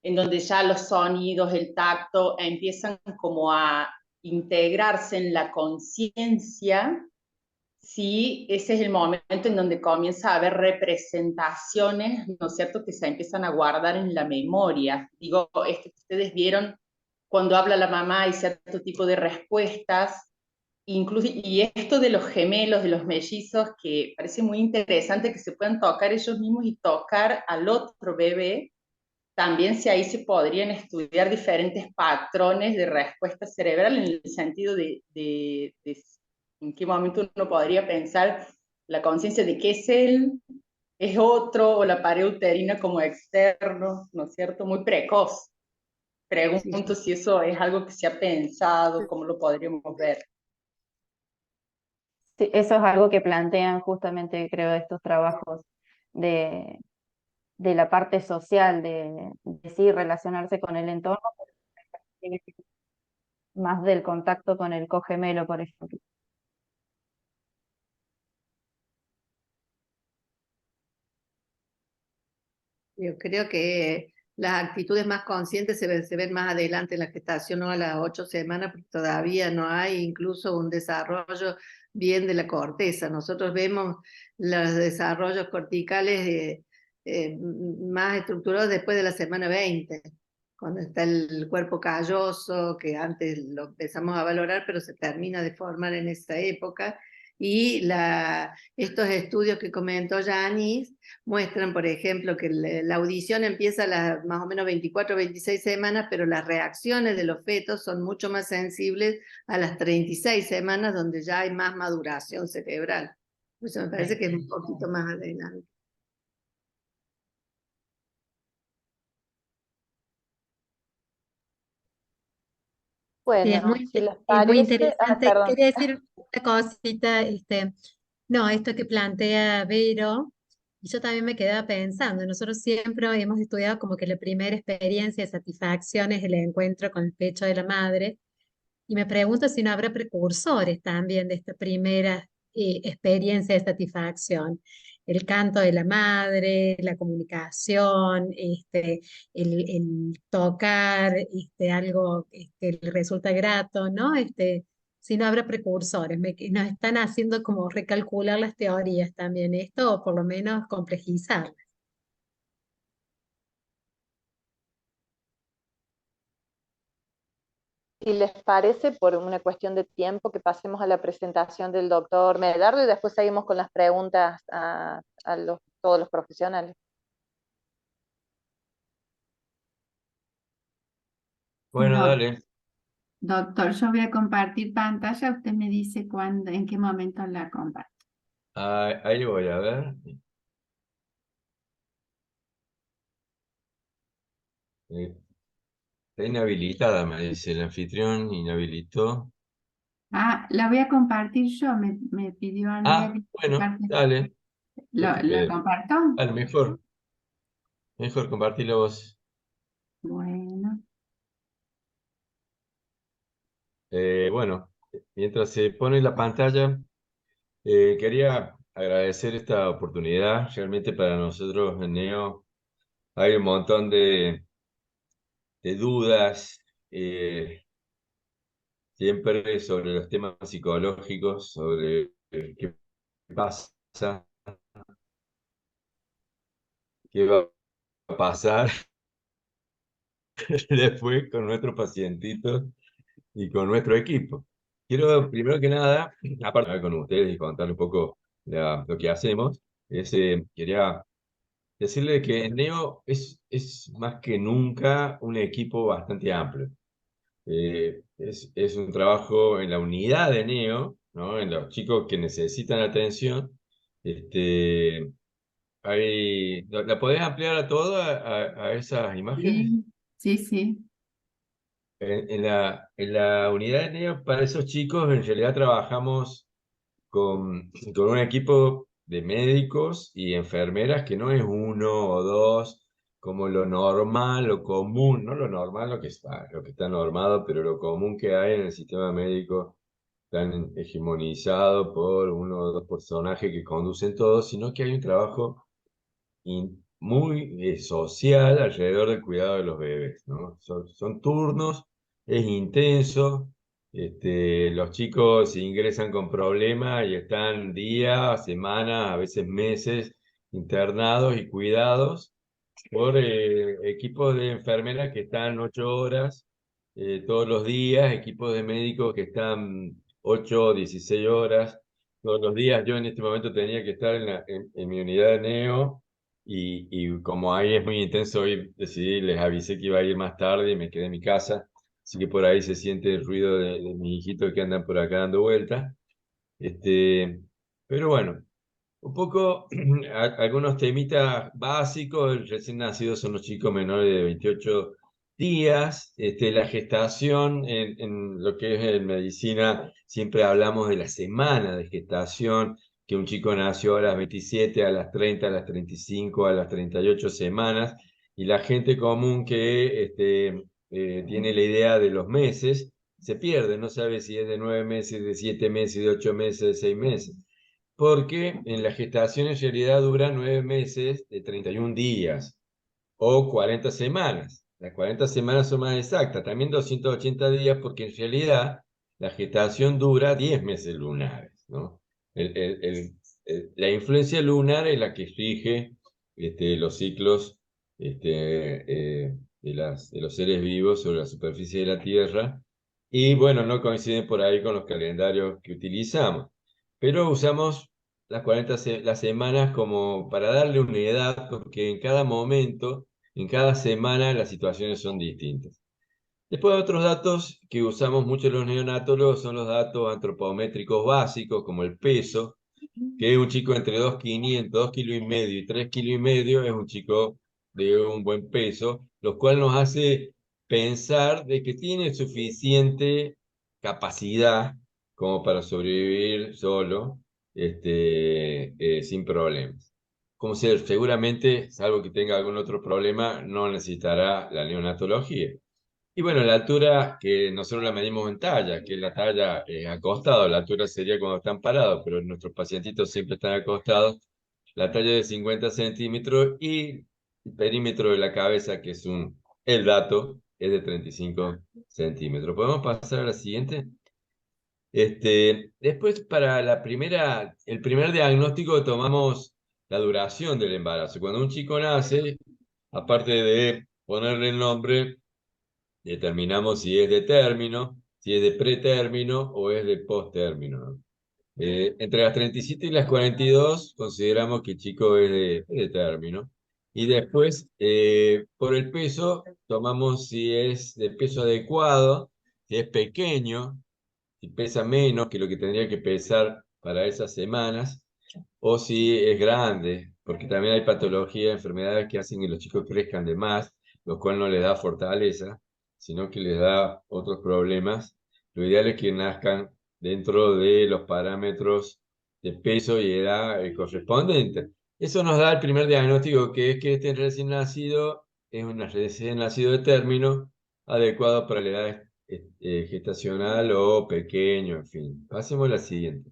en donde ya los sonidos, el tacto empiezan como a integrarse en la conciencia, sí, ese es el momento en donde comienza a haber representaciones, ¿no es cierto?, que se empiezan a guardar en la memoria. Digo, esto que ustedes vieron cuando habla la mamá y cierto tipo de respuestas, incluso, y esto de los gemelos, de los mellizos, que parece muy interesante que se puedan tocar ellos mismos y tocar al otro bebé, también si ahí se podrían estudiar diferentes patrones de respuesta cerebral en el sentido de en qué momento uno podría pensar la conciencia de qué es él, es otro, o la pared uterina como externo, ¿no es cierto? Muy precoz. sí, Pregunto si eso es algo que se ha pensado, cómo lo podríamos ver. Sí, eso es algo que plantean justamente, creo, estos trabajos de, de la parte social, de sí relacionarse con el entorno, pero más del contacto con el cogemelo, por ejemplo. yo creo que las actitudes más conscientes se ven más adelante en la gestación, no a las 8 semanas, porque todavía no hay incluso un desarrollo bien de la corteza. Nosotros vemos los desarrollos corticales más estructurados después de la semana 20, cuando está el cuerpo calloso, que antes lo empezamos a valorar, pero se termina de formar en esa época. Y estos estudios que comentó Yanis muestran, por ejemplo, que la audición empieza a las más o menos 24 o 26 semanas, pero las reacciones de los fetos son mucho más sensibles a las 36 semanas, donde ya hay más maduración cerebral. Eso me parece que es un poquito más adelante. Sí, Bueno, si les es muy parece, interesante. perdón. Quería decir una cosita, no, esto que plantea Vero, y yo también me quedaba pensando, nosotros siempre hemos estudiado como que la primera experiencia de satisfacción es el encuentro con el pecho de la madre, y me pregunto si no habrá precursores también de esta primera experiencia de satisfacción. El canto de la madre, la comunicación, el tocar, algo que le resulta grato, ¿no? Si no habrá precursores. Nos están haciendo como recalcular las teorías también esto, o por lo menos complejizar. Si les parece, por una cuestión de tiempo, que pasemos a la presentación del doctor Medardo y después seguimos con las preguntas a todos los profesionales. Bueno, Doc- dale. Doctor, yo voy a compartir pantalla, usted me dice cuándo, en qué momento la comparto. Ahí voy a ver. Eh, Está inhabilitada, me dice el anfitrión, inhabilitó. Ah, la voy a compartir yo, me pidió Andrea Ah, que bueno, comparte. dale. Yo te ¿La espero. comparto? Dale, mejor compartirlo vos. Bueno, Bueno, mientras se pone la pantalla, quería agradecer esta oportunidad. Realmente para nosotros en NEO hay un montón de dudas, siempre sobre los temas psicológicos, sobre qué pasa, qué va a pasar. después con nuestros pacientitos y con nuestro equipo. Quiero, primero que nada, aparte de hablar con ustedes y contarles un poco lo que hacemos, quería decirle que Neo es más que nunca un equipo bastante amplio. Es un trabajo en la unidad de Neo, ¿no? En los chicos que necesitan atención. Este, ¿la podés ampliar a todo a esas imágenes? Sí, sí, sí. En la unidad de NEO, para esos chicos, en realidad trabajamos con un equipo de médicos y enfermeras que no es uno o dos, como lo normal, lo común, no lo normal, lo que está normado, pero lo común que hay en el sistema médico, tan hegemonizado por uno o dos personajes que conducen todo, sino que hay un trabajo muy social alrededor del cuidado de los bebés, ¿no? Son turnos, es intenso, los chicos ingresan con problemas y están días, semanas, a veces meses internados y cuidados por equipos de enfermeras que están 8 horas todos los días, equipos de médicos que están 8 o 16 horas todos los días. Yo en este momento tenía que estar en mi unidad de NEO y como ahí es muy intenso, hoy decidí, les avisé que iba a ir más tarde y me quedé en mi casa. Así que por ahí se siente el ruido de mis hijitos que andan por acá dando vueltas. Pero bueno, un poco algunos temitas básicos. El recién nacido son los chicos menores de 28 días. La gestación, en lo que es en medicina, siempre hablamos de la semana de gestación, que un chico nació a las 27, a las 30, a las 35, a las 38 semanas, y la gente común que tiene la idea de los meses, se pierde, no sabe si es de 9 meses, de 7 meses, de 8 meses, de 6 meses porque en la gestación en realidad dura 9 meses de 31 días o 40 semanas. Las 40 semanas son más exactas, también 280 días porque en realidad la gestación dura 10 meses lunares, ¿no? La influencia lunar es la que rige los ciclos de los seres vivos sobre la superficie de la Tierra y bueno, no coinciden por ahí con los calendarios que utilizamos, pero usamos las semanas como para darle una edad, porque en cada momento, en cada semana, las situaciones son distintas. Después, otros datos que usamos mucho los neonatólogos son los datos antropométricos básicos, como el peso, que un chico entre 2,500, 2,5 kilos y 3,5 kilos es un chico de un buen peso, lo cual nos hace pensar de que tiene suficiente capacidad como para sobrevivir solo, sin problemas. Como ser, seguramente, salvo que tenga algún otro problema, no necesitará la neonatología. Y bueno, la altura que nosotros la medimos en talla, que es la talla acostado, la altura sería cuando están parados, pero nuestros pacientitos siempre están acostados, la talla de 50 centímetros y el perímetro de la cabeza, que es el dato, es de 35 centímetros. ¿Podemos pasar a la siguiente? Después, para el primer diagnóstico, tomamos la duración del embarazo. Cuando un chico nace, aparte de ponerle el nombre, determinamos si es de término, si es de pretérmino o es de posttérmino, ¿no? Entre las 37 y las 42 consideramos que el chico es de término. Y después, por el peso, tomamos si es de peso adecuado, si es pequeño, si pesa menos que lo que tendría que pesar para esas semanas, o si es grande, porque también hay patologías, enfermedades que hacen que los chicos crezcan de más, lo cual no les da fortaleza, sino que les da otros problemas. Lo ideal es que nazcan dentro de los parámetros de peso y edad correspondientes. Eso nos da el primer diagnóstico, que es que este recién nacido es un recién nacido de término adecuado para la edad gestacional o pequeño, en fin. Pasemos a la siguiente.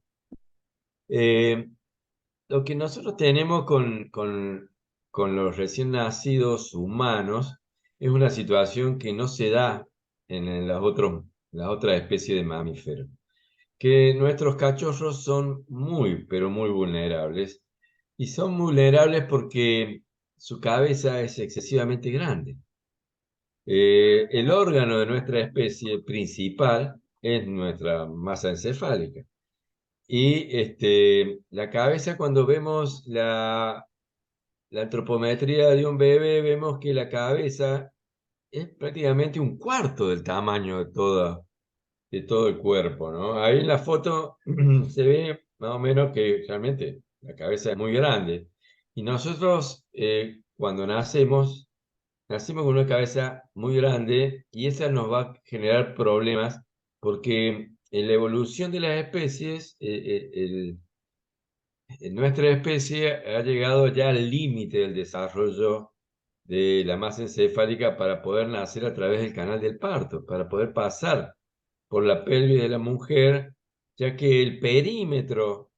Lo que nosotros tenemos con los recién nacidos humanos es una situación que no se da en las otras especies de mamíferos, que nuestros cachorros son muy, pero muy vulnerables, y son vulnerables porque su cabeza es excesivamente grande. el órgano de nuestra especie principal es nuestra masa encefálica. Y la cabeza, cuando vemos la antropometría de un bebé, vemos que la cabeza es prácticamente un cuarto del tamaño de todo el cuerpo, ¿no? Ahí en la foto se ve más o menos que realmente la cabeza es muy grande. Y nosotros, cuando nacimos con una cabeza muy grande y esa nos va a generar problemas porque en la evolución de las especies, nuestra especie ha llegado ya al límite del desarrollo de la masa encefálica para poder nacer a través del canal del parto, para poder pasar por la pelvis de la mujer, ya que el perímetro,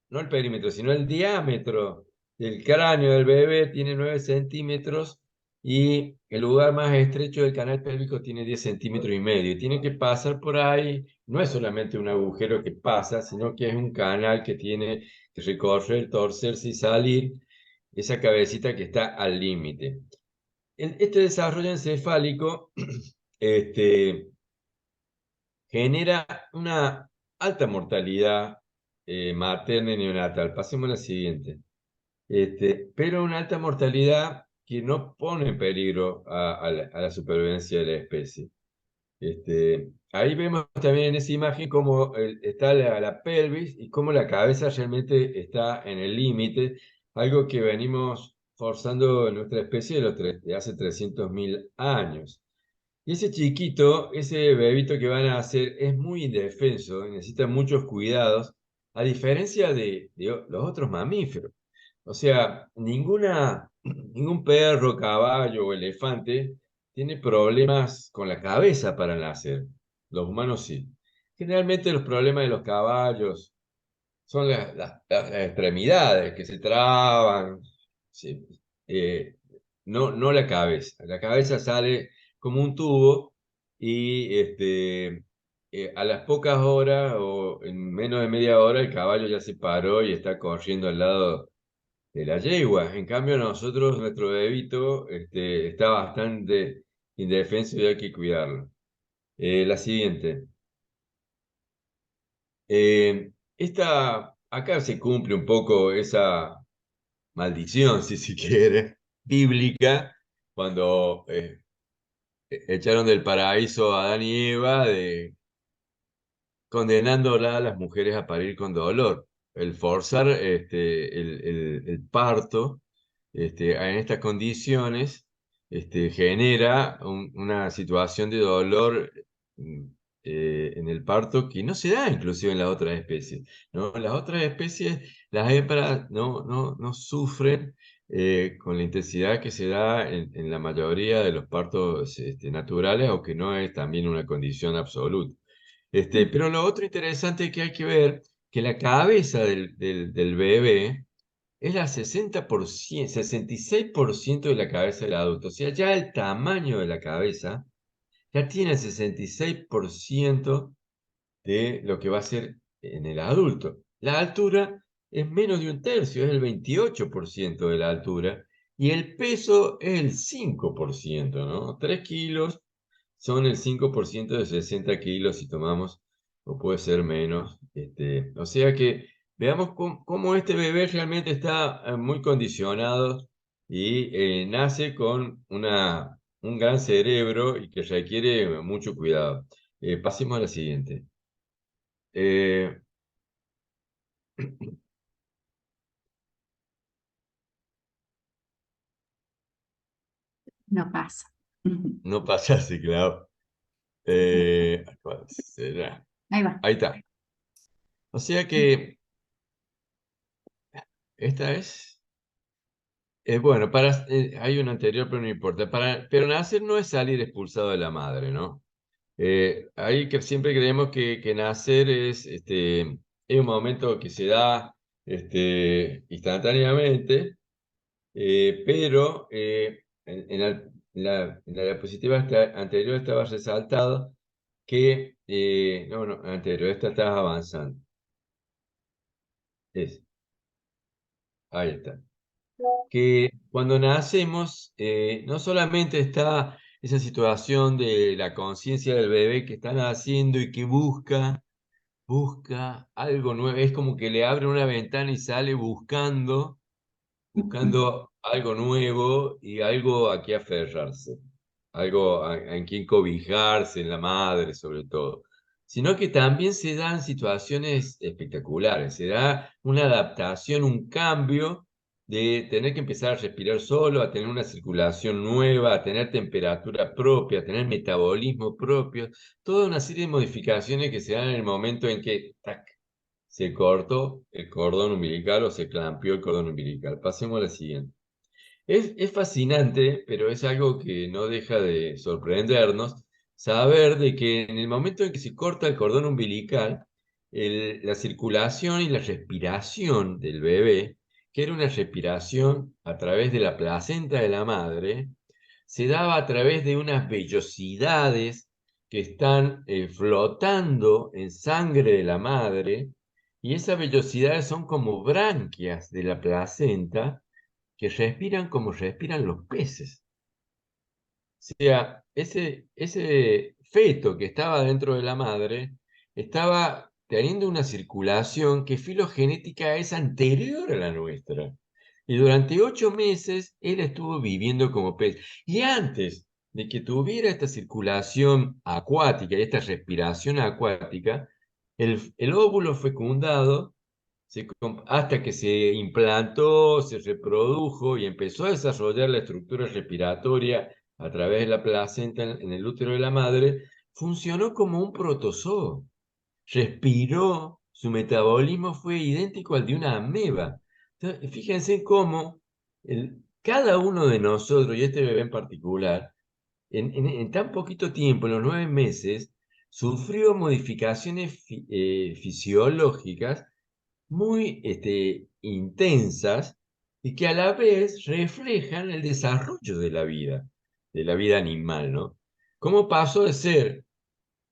no el perímetro, sino el diámetro del cráneo del bebé tiene 9 centímetros y el lugar más estrecho del canal pélvico tiene 10 centímetros y medio. Y tiene que pasar por ahí, no es solamente un agujero que pasa, sino que es un canal que tiene que recorrer, torcerse y salir esa cabecita que está al límite. Este desarrollo encefálico genera una alta mortalidad materna y neonatal. Pasemos a la siguiente. Pero una alta mortalidad que no pone en peligro a la supervivencia de la especie. Ahí vemos también en esa imagen cómo está la pelvis y cómo la cabeza realmente está en el límite, algo que venimos forzando en nuestra especie de hace 300.000 años. Y ese chiquito, ese bebito que van a hacer, es muy indefenso, necesita muchos cuidados, a diferencia de los otros mamíferos. O sea, ningún perro, caballo o elefante tiene problemas con la cabeza para nacer. Los humanos sí. Generalmente los problemas de los caballos son las extremidades que se traban, sí, eh, no la cabeza. La cabeza sale como un tubo y a las pocas horas o en menos de media hora el caballo ya se paró y está corriendo al lado de la yegua. En cambio nosotros, nuestro bebito, está bastante indefenso y hay que cuidarlo. La siguiente. Acá se cumple un poco esa maldición, si se quiere, bíblica, cuando echaron del paraíso a Adán y Eva, condenándola a las mujeres a parir con dolor. El forzar el parto en estas condiciones genera una situación de dolor mm, en el parto que no se da inclusive en las otras especies, ¿no? En las otras especies las hembras no sufren con la intensidad que se da en la mayoría de los partos naturales, aunque no es también una condición absoluta. Pero lo otro interesante que hay que ver, que la cabeza del bebé es la 60%, 66% de la cabeza del adulto. O sea, ya el tamaño de la cabeza ya tiene el 66% de lo que va a ser en el adulto. La altura es menos de un tercio, es el 28% de la altura, y el peso es el 5%, ¿no? 3 kilos son el 5% de 60 kilos si tomamos, o puede ser menos. O sea que veamos cómo este bebé realmente está muy condicionado y nace con un gran cerebro y que requiere mucho cuidado. Pasemos a la siguiente. Eh, No pasa. no pasa así, claro. ¿Cuál será? Ahí va. Ahí está. O sea que esta es. Bueno, hay una anterior, pero no importa. Pero nacer no es salir expulsado de la madre, ¿no? Ahí que siempre creemos que nacer es un momento que se da instantáneamente, pero en la diapositiva anterior estaba resaltado que, no, anterior, esta estaba avanzando. Ahí está. Que cuando nacemos, no solamente está esa situación de la conciencia del bebé que está naciendo y que busca algo nuevo. Es como que le abre una ventana y sale buscando algo nuevo y algo a qué aferrarse, algo en quien cobijarse, en la madre sobre todo, sino que también se dan situaciones espectaculares, se da una adaptación, un cambio de tener que empezar a respirar solo, a tener una circulación nueva, a tener temperatura propia, a tener metabolismo propio, toda una serie de modificaciones que se dan en el momento en que ¡tac!, se cortó el cordón umbilical o se clampeó el cordón umbilical. Pasemos a la siguiente. Es fascinante, pero es algo que no deja de sorprendernos, saber de que en el momento en que se corta el cordón umbilical, la circulación y la respiración del bebé, que era una respiración a través de la placenta de la madre, se daba a través de unas vellosidades que están flotando en sangre de la madre, y esas vellosidades son como branquias de la placenta que respiran como respiran los peces. O sea, ese feto que estaba dentro de la madre estaba teniendo una circulación que filogenética es anterior a la nuestra. Y durante 8 meses él estuvo viviendo como pez. Y antes de que tuviera esta circulación acuática y esta respiración acuática, el óvulo fecundado hasta que se implantó, se reprodujo y empezó a desarrollar la estructura respiratoria a través de la placenta en el útero de la madre, funcionó como un protozoo. Respiró, su metabolismo fue idéntico al de una ameba. Entonces, fíjense cómo cada uno de nosotros, y este bebé en particular, en tan poquito tiempo, en los 9 meses, sufrió modificaciones fisiológicas muy intensas y que a la vez reflejan el desarrollo de la vida animal, ¿no? ¿Cómo pasó de ser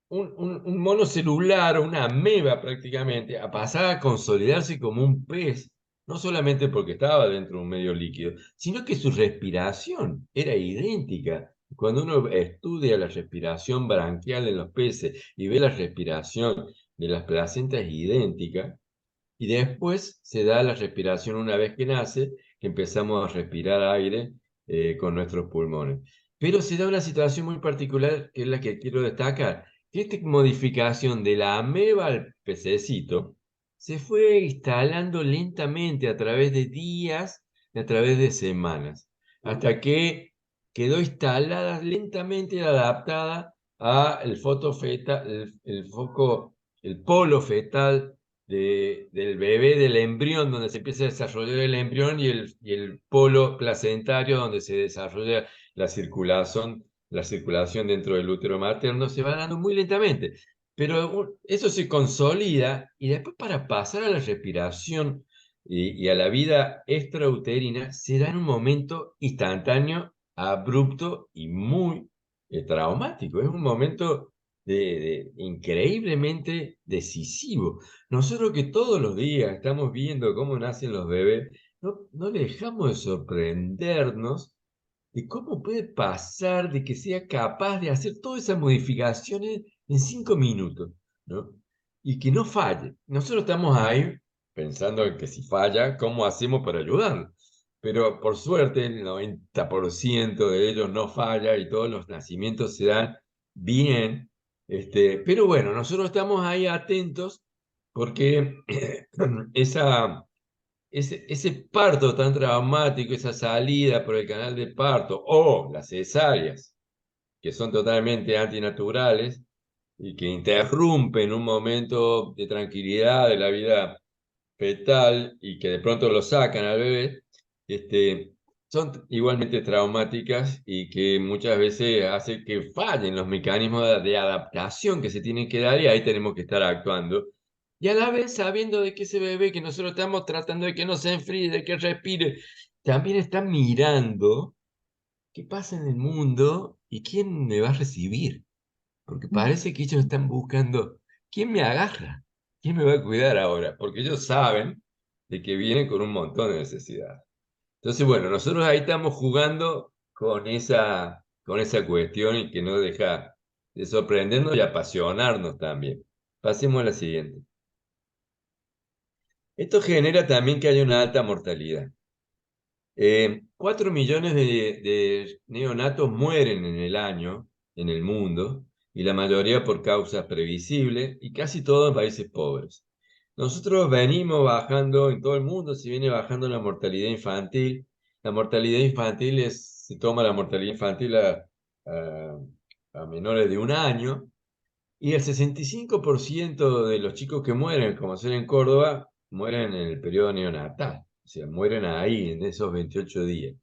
un monocelular, una ameba prácticamente, a pasar a consolidarse como un pez? No solamente porque estaba dentro de un medio líquido, sino que su respiración era idéntica. Cuando uno estudia la respiración branquial en los peces y ve la respiración de las placentas idéntica, y después se da la respiración una vez que nace, que empezamos a respirar aire con nuestros pulmones. Pero se da una situación muy particular, que es la que quiero destacar, que esta modificación de la ameba al pececito se fue instalando lentamente a través de días y a través de semanas, hasta que quedó instalada lentamente adaptada al el polo fetal del bebé, del embrión, donde se empieza a desarrollar el embrión, y el polo placentario, donde se desarrolla la circulación dentro del útero materno, se va dando muy lentamente. Pero eso se consolida y después, para pasar a la respiración y a la vida extrauterina, se da en un momento instantáneo, abrupto y muy traumático. Es un momento increíblemente decisivo. Nosotros, que todos los días estamos viendo cómo nacen los bebés, no dejamos de sorprendernos de cómo puede pasar de que sea capaz de hacer todas esas modificaciones en 5 minutos, ¿no? Y que no falle. Nosotros estamos ahí pensando en que si falla, ¿cómo hacemos para ayudarlo? Pero por suerte el 90% de ellos no falla y todos los nacimientos se dan bien. Pero bueno, nosotros estamos ahí atentos porque ese parto tan traumático, esa salida por el canal de parto o las cesáreas, que son totalmente antinaturales y que interrumpen un momento de tranquilidad de la vida fetal y que de pronto lo sacan al bebé, son igualmente traumáticas y que muchas veces hace que fallen los mecanismos de adaptación que se tienen que dar, y ahí tenemos que estar actuando. Y a la vez sabiendo de que ese bebé que nosotros estamos tratando de que no se enfríe, de que respire, también está mirando qué pasa en el mundo y quién me va a recibir. Porque parece que ellos están buscando quién me agarra, quién me va a cuidar ahora, porque ellos saben de que vienen con un montón de necesidades. Entonces, bueno, nosotros ahí estamos jugando con con esa cuestión y que no deja de sorprendernos y apasionarnos también. Pasemos a la siguiente. Esto genera también que haya una alta mortalidad. 4 millones de neonatos mueren en el año en el mundo, y la mayoría por causas previsibles, y casi todos en países pobres. Nosotros venimos bajando, en todo el mundo se viene bajando la mortalidad infantil. La mortalidad infantil se toma la mortalidad infantil a menores de 1 año, y el 65% de los chicos que mueren, como son en Córdoba, mueren en el periodo neonatal, o sea, mueren ahí, en esos 28 días.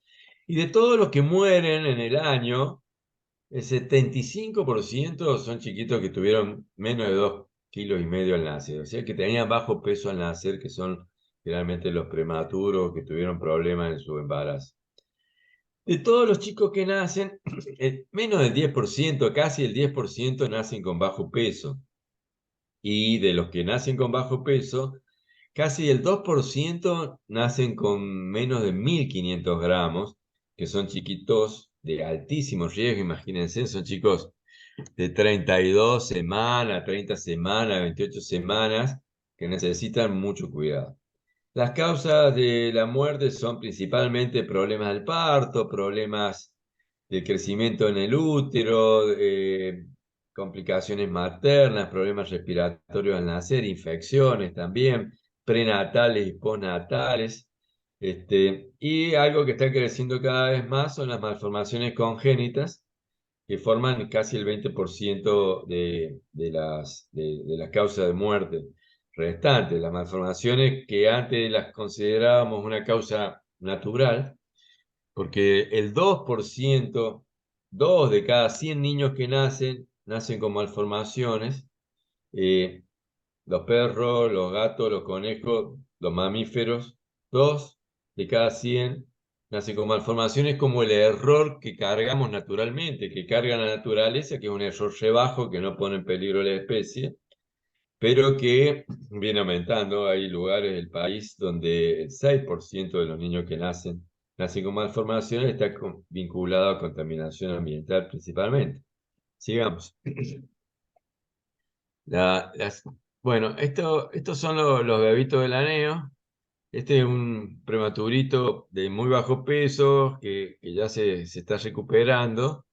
Y de todos los que mueren en el año, el 75% son chiquitos que tuvieron menos de 2,5 kilos al nacer, o sea, que tenían bajo peso al nacer, que son generalmente los prematuros que tuvieron problemas en su embarazo. De todos los chicos que nacen, menos del 10%, casi el 10% nacen con bajo peso. Y de los que nacen con bajo peso, casi el 2% nacen con menos de 1.500 gramos, que son chiquitos de altísimo riesgo. Imagínense, son chicos de 32 semanas, 30 semanas, 28 semanas, que necesitan mucho cuidado. Las causas de la muerte son principalmente problemas del parto, problemas de crecimiento en el útero, complicaciones maternas, problemas respiratorios al nacer, infecciones también, prenatales y postnatales. Y algo que está creciendo cada vez más son las malformaciones congénitas, que forman casi el 20% de las causas de muerte restantes. Las malformaciones que antes las considerábamos una causa natural, porque el 2%, 2 de cada 100 niños que nacen con malformaciones. Los perros, los gatos, los conejos, los mamíferos, 2 de cada 100 nacen con malformaciones, como el error que cargamos naturalmente, que carga la naturaleza, que es un error re bajo, que no pone en peligro la especie, pero que viene aumentando. Hay lugares del país donde el 6% de los niños que nacen con malformaciones, está vinculado a contaminación ambiental principalmente. Sigamos. Bueno, estos son los bebitos del aneo. Este es un prematurito de muy bajo peso que ya se está recuperando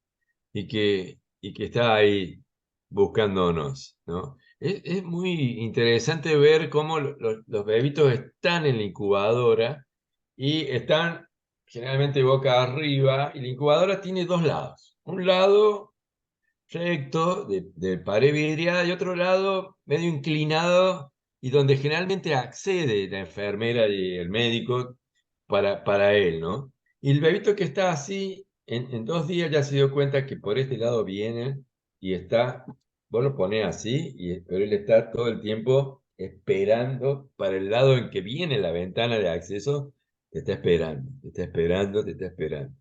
y que está ahí buscándonos, ¿no? Es muy interesante ver cómo los bebitos están en la incubadora y están generalmente boca arriba, y la incubadora tiene dos lados. Un lado recto de pared vidriada y otro lado medio inclinado, y donde generalmente accede la enfermera y el médico para él, ¿no? Y el bebito que está así, en 2 días ya se dio cuenta que por este lado viene y está, vos lo ponés así, pero él está todo el tiempo esperando para el lado en que viene la ventana de acceso. Te está esperando, te está esperando, te está esperando.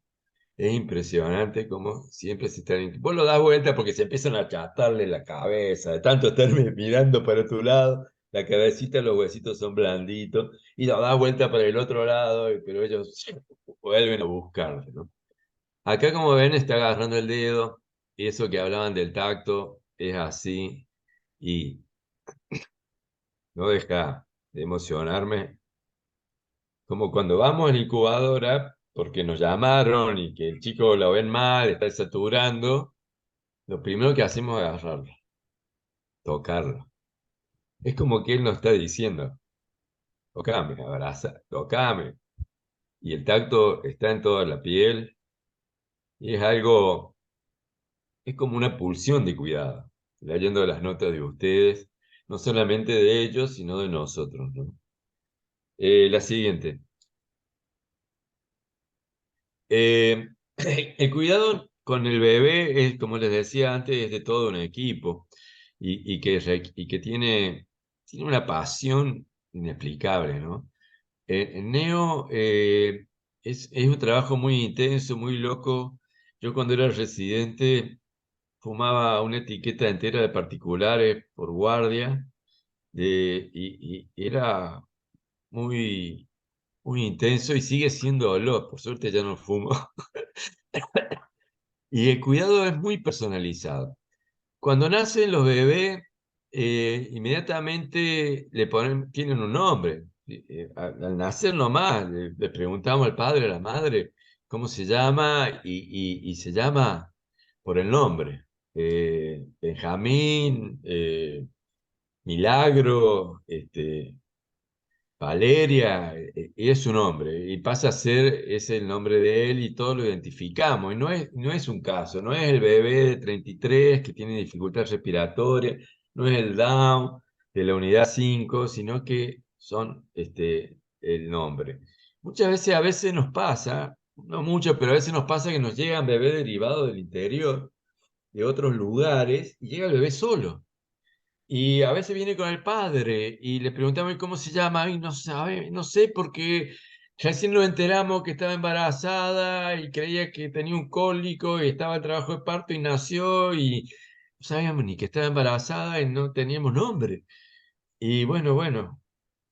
Es impresionante cómo siempre se están... Vos lo das vuelta porque se empiezan a achatarle la cabeza, de tanto estar mirando para tu lado, la cabecita, los huesitos son blanditos, y lo das vuelta para el otro lado, pero ellos vuelven a buscarte, ¿no? Acá, como ven, está agarrando el dedo, y eso que hablaban del tacto es así, y no deja de emocionarme. Como cuando vamos a la incubadora, porque nos llamaron y que el chico lo ven mal, está saturando, lo primero que hacemos es agarrarlo, tocarlo. Es como que él nos está diciendo, tocame, abraza, tocame. Y el tacto está en toda la piel, y es como una pulsión de cuidado, leyendo las notas de ustedes, no solamente de ellos, sino de nosotros, ¿no? La siguiente. Eh, el cuidado con el bebé es, como les decía antes, es de todo un equipo, y que tiene una pasión inexplicable, ¿no? En Neo es un trabajo muy intenso, muy loco. Yo, cuando era residente, fumaba una etiqueta entera de particulares por guardia, y era muy, muy intenso, y sigue siendo olor. Por suerte ya no fumo. Y el cuidado es muy personalizado. Cuando nacen los bebés, inmediatamente tienen un nombre. Al nacer nomás, le preguntamos al padre, a la madre, cómo se llama y se llama por el nombre. Benjamín, Milagro, Valeria, y es su nombre, y pasa a ser, es el nombre de él y todos lo identificamos. Y no es un caso, no es el bebé de 33 que tiene dificultad respiratoria, no es el Down de la unidad 5, sino que son el nombre. Muchas veces, a veces nos pasa, no mucho, pero a veces nos pasa que nos llegan bebés derivados del interior, de otros lugares, y llega el bebé solo. Y a veces viene con el padre y le preguntamos cómo se llama y no sabe, no sé, porque recién nos enteramos que estaba embarazada y creía que tenía un cólico y estaba en trabajo de parto y nació y no sabíamos ni que estaba embarazada y no teníamos nombre. Y bueno,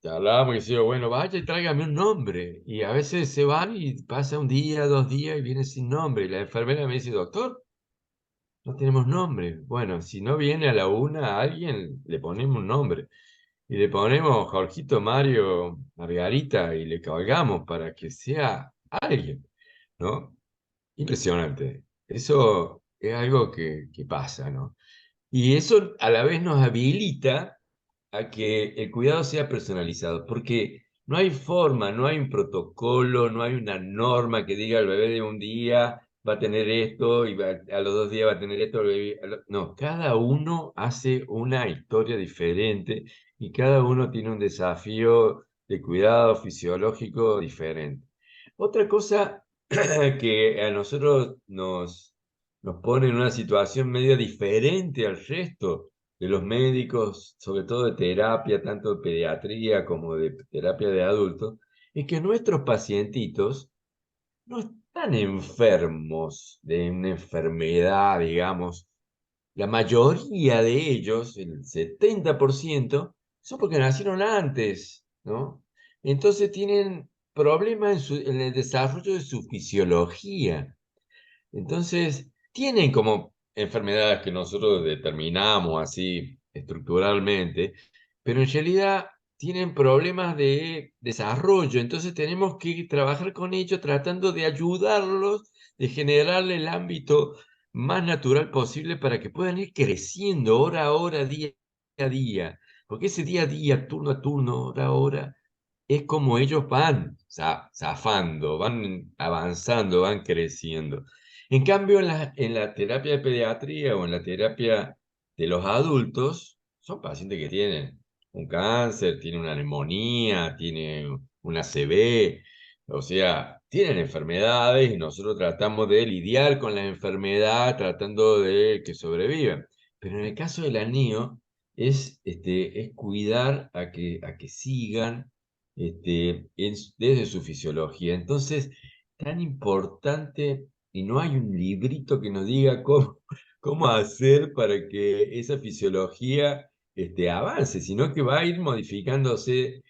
hablábamos y decía, bueno, vaya y tráigame un nombre. Y a veces se van y pasa un día, 2 días y viene sin nombre. Y la enfermera me dice, doctor, no tenemos nombre. Bueno, si no viene a la una a alguien, le ponemos un nombre. Y le ponemos Jorgito, Mario, Margarita y le colgamos para que sea alguien, ¿no? Impresionante. Eso es algo que pasa, ¿no? Y eso a la vez nos habilita a que el cuidado sea personalizado, porque no hay forma, no hay un protocolo, no hay una norma que diga el bebé de un día va a tener esto y a los 2 días va a tener esto. No, cada uno hace una historia diferente y cada uno tiene un desafío de cuidado fisiológico diferente. Otra cosa que a nosotros nos pone en una situación medio diferente al resto de los médicos, sobre todo de terapia, tanto de pediatría como de terapia de adultos, es que nuestros pacientitos no están enfermos de una enfermedad, digamos. La mayoría de ellos, el 70%, son porque nacieron antes, ¿no? Entonces tienen problemas en el desarrollo de su fisiología. Entonces, tienen como enfermedades que nosotros determinamos así estructuralmente, pero en realidad tienen problemas de desarrollo. Entonces tenemos que trabajar con ellos tratando de ayudarlos, de generarle el ámbito más natural posible para que puedan ir creciendo hora a hora, día a día. Porque ese día a día, turno a turno, hora a hora, es como ellos van zafando, van avanzando, van creciendo. En cambio, en la terapia de pediatría o en la terapia de los adultos, son pacientes que tienen un cáncer, tienen una neumonía, tienen una ACV, o sea, tienen enfermedades y nosotros tratamos de lidiar con la enfermedad tratando de que sobrevivan. Pero en el caso del NIO es cuidar a que sigan desde su fisiología. Entonces, tan importante y no hay un librito que nos diga cómo hacer para que esa fisiología avance, sino que va a ir modificándose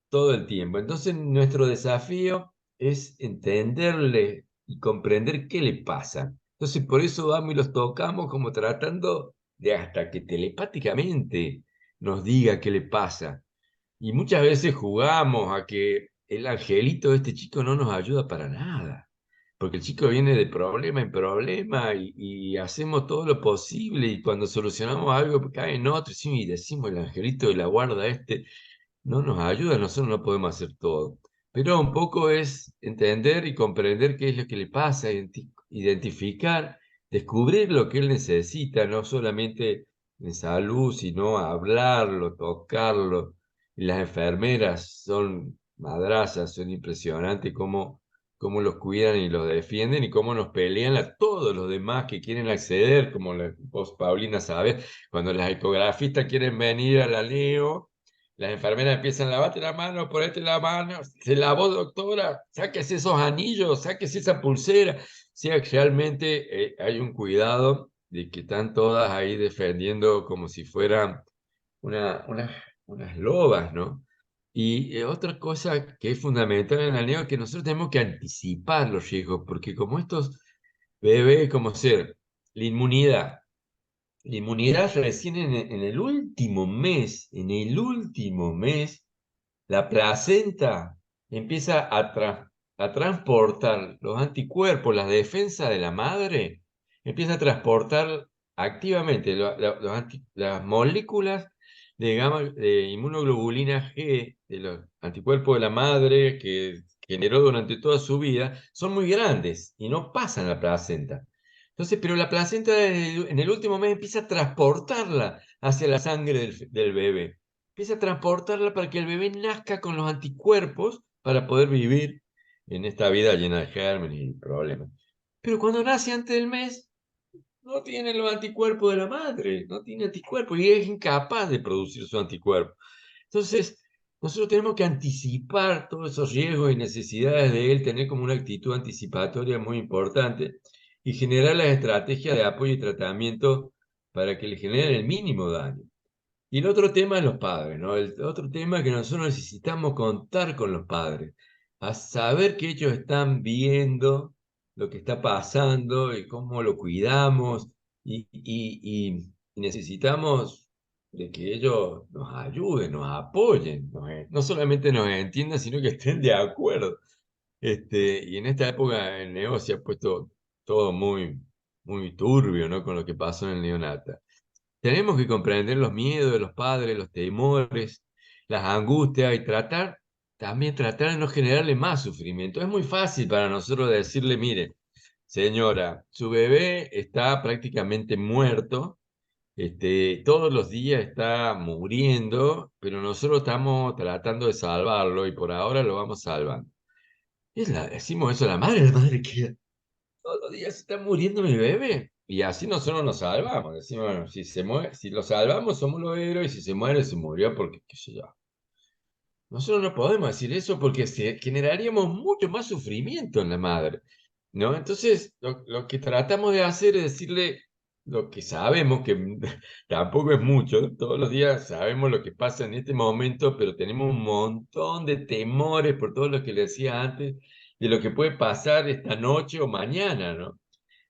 todo el tiempo. Entonces, nuestro desafío es entenderle y comprender qué le pasa. Entonces, por eso vamos y los tocamos como tratando de hasta que telepáticamente nos diga qué le pasa. Y muchas veces jugamos a que el angelito de este chico no nos ayuda para nada, porque el chico viene de problema en problema y hacemos todo lo posible y cuando solucionamos algo pues, cae en otro y decimos el angelito de la guarda no nos ayuda, nosotros no podemos hacer todo. Pero un poco es entender y comprender qué es lo que le pasa, identificar, descubrir lo que él necesita, no solamente en salud, sino hablarlo, tocarlo. Y las enfermeras son madrazas, son impresionantes cómo los cuidan y los defienden y cómo nos pelean a todos los demás que quieren acceder, como vos, Paulina, sabes, cuando las ecografistas quieren venir a la Leo, las enfermeras empiezan, lavate la mano, ponete la mano, se lavó, doctora, sáquese esos anillos, sáquese esa pulsera. O sea, que realmente hay un cuidado de que están todas ahí defendiendo como si fueran unas lobas, ¿no? Y otra cosa que es fundamental en el neo es que nosotros tenemos que anticipar los riesgos, porque como estos bebé es como ser la inmunidad. La inmunidad recién en el último mes, la placenta empieza a transportar los anticuerpos, las defensas de la madre, empieza a transportar activamente las moléculas de gamma, de inmunoglobulina G, de los anticuerpos de la madre que generó durante toda su vida, son muy grandes y no pasan a la placenta. Entonces, pero la placenta en el último mes empieza a transportarla hacia la sangre del bebé. Empieza a transportarla para que el bebé nazca con los anticuerpos para poder vivir en esta vida llena de gérmenes y problemas. Pero cuando nace antes del mes, no tiene los anticuerpos de la madre, no tiene anticuerpos y es incapaz de producir sus anticuerpos. Entonces, nosotros tenemos que anticipar todos esos riesgos y necesidades de él, tener como una actitud anticipatoria muy importante y generar las estrategias de apoyo y tratamiento para que le generen el mínimo daño. Y el otro tema es los padres, ¿no? El otro tema es que nosotros necesitamos contar con los padres, a saber que ellos están viendo lo que está pasando y cómo lo cuidamos y necesitamos de que ellos nos ayuden, nos apoyen, no solamente nos entiendan, sino que estén de acuerdo. Y en esta época el negocio se ha puesto todo muy turbio, ¿no? Con lo que pasó en el neonata. Tenemos que comprender los miedos de los padres, los temores, las angustias y tratar de no generarle más sufrimiento. Es muy fácil para nosotros decirle, mire, señora, su bebé está prácticamente muerto, todos los días está muriendo, pero nosotros estamos tratando de salvarlo y por ahora lo vamos salvando. Decimos eso a la madre queda todos los días se está muriendo mi bebé. Y así nosotros nos salvamos. Decimos, bueno, si se muere, si lo salvamos, somos los héroes, y si se muere, se murió porque, qué sé yo. Nosotros no podemos decir eso porque generaríamos mucho más sufrimiento en la madre, ¿no? Entonces, lo que tratamos de hacer es decirle lo que sabemos, que tampoco es mucho, ¿no? Todos los días sabemos lo que pasa en este momento, pero tenemos un montón de temores por todo lo que le decía antes, de lo que puede pasar esta noche o mañana, ¿no?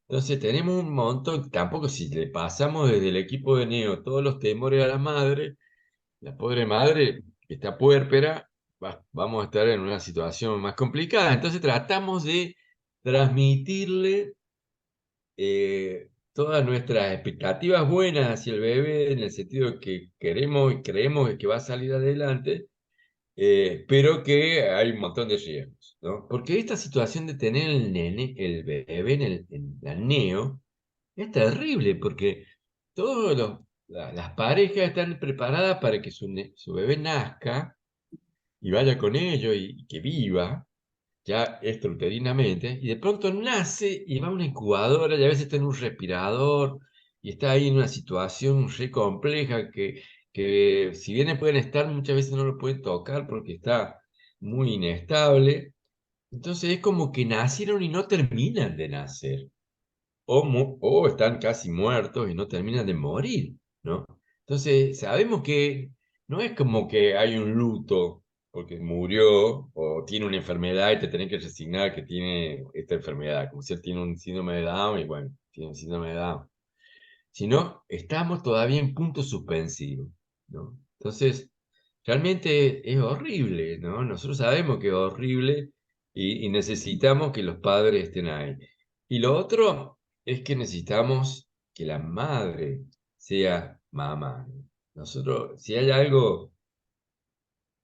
Entonces tenemos un montón, tampoco si le pasamos desde el equipo de Neo todos los temores a la pobre madre que está puérpera, vamos a estar en una situación más complicada. Entonces tratamos de transmitirle todas nuestras expectativas buenas hacia el bebé, en el sentido de que queremos y creemos que va a salir adelante, pero que hay un montón de riesgos, ¿no? Porque esta situación de tener el nene, el bebé en la neo, es terrible, porque las parejas están preparadas para que su bebé nazca y vaya con ellos y que viva ya extrauterinamente, y de pronto nace y va a una incubadora y a veces está en un respirador y está ahí en una situación re compleja que si bien pueden estar, muchas veces no lo pueden tocar porque está muy inestable. Entonces es como que nacieron y no terminan de nacer o están casi muertos y no terminan de morir, ¿no? Entonces, sabemos que no es como que hay un luto porque murió o tiene una enfermedad y te tenés que resignar que tiene esta enfermedad, como si él tiene un síndrome de Down y bueno, tiene un síndrome de Down, sino estamos todavía en punto suspensivo, ¿no? Entonces, realmente es horrible, ¿no? Nosotros sabemos que es horrible y necesitamos que los padres estén ahí. Y lo otro es que necesitamos que la madre sea mamá. Nosotros, si hay algo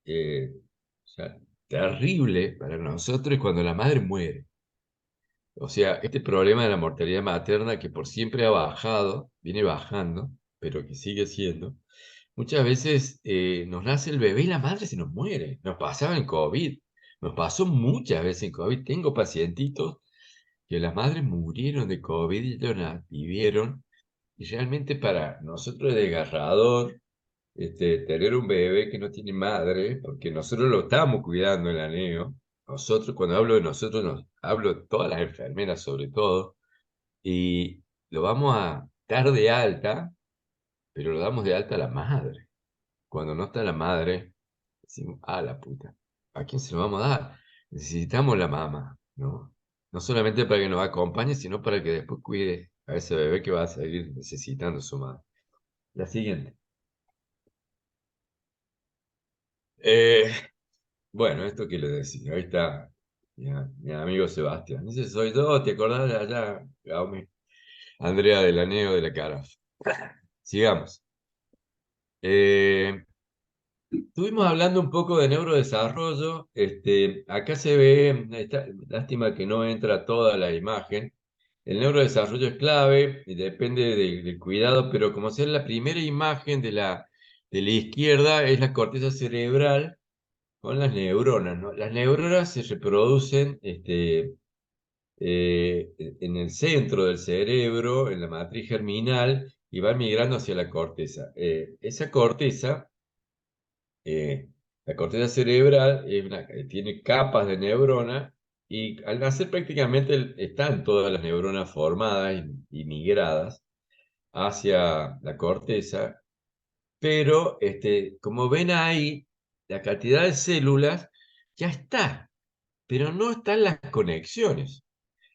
o sea, terrible para nosotros es cuando la madre muere. O sea, este problema de la mortalidad materna que por siempre ha bajado, viene bajando, pero que sigue siendo, muchas veces nos nace el bebé y la madre se nos muere. Nos pasaba en COVID, nos pasó muchas veces en COVID. Tengo pacientitos que las madres murieron de COVID y ellos vivieron. Y realmente para nosotros es desgarrador tener un bebé que no tiene madre, porque nosotros lo estamos cuidando en la NEO. Nosotros, cuando hablo de nosotros, hablo de todas las enfermeras sobre todo, y lo vamos a dar de alta, pero lo damos de alta a la madre. Cuando no está la madre, decimos, la puta, ¿a quién se lo vamos a dar? Necesitamos la mamá, ¿no? no solamente para que nos acompañe, sino para que después cuide a ese bebé que va a seguir necesitando su madre. La siguiente. Eh, bueno, esto que les decía, ahí está mi amigo Sebastián. Dice, soy yo, ¿te acordás de allá, Gaumi? Andrea del Aneo de la Caraf. Sigamos. Estuvimos hablando un poco de neurodesarrollo. Acá se ve, lástima que no entra toda la imagen. El neurodesarrollo es clave y depende del cuidado, pero como sea la primera imagen de la izquierda es la corteza cerebral con las neuronas, ¿no? Las neuronas se reproducen en el centro del cerebro, en la matriz germinal, y van migrando hacia la corteza. Esa corteza la corteza cerebral tiene capas de neurona y al nacer prácticamente están todas las neuronas formadas y migradas hacia la corteza, pero como ven ahí, la cantidad de células ya está, pero no están las conexiones.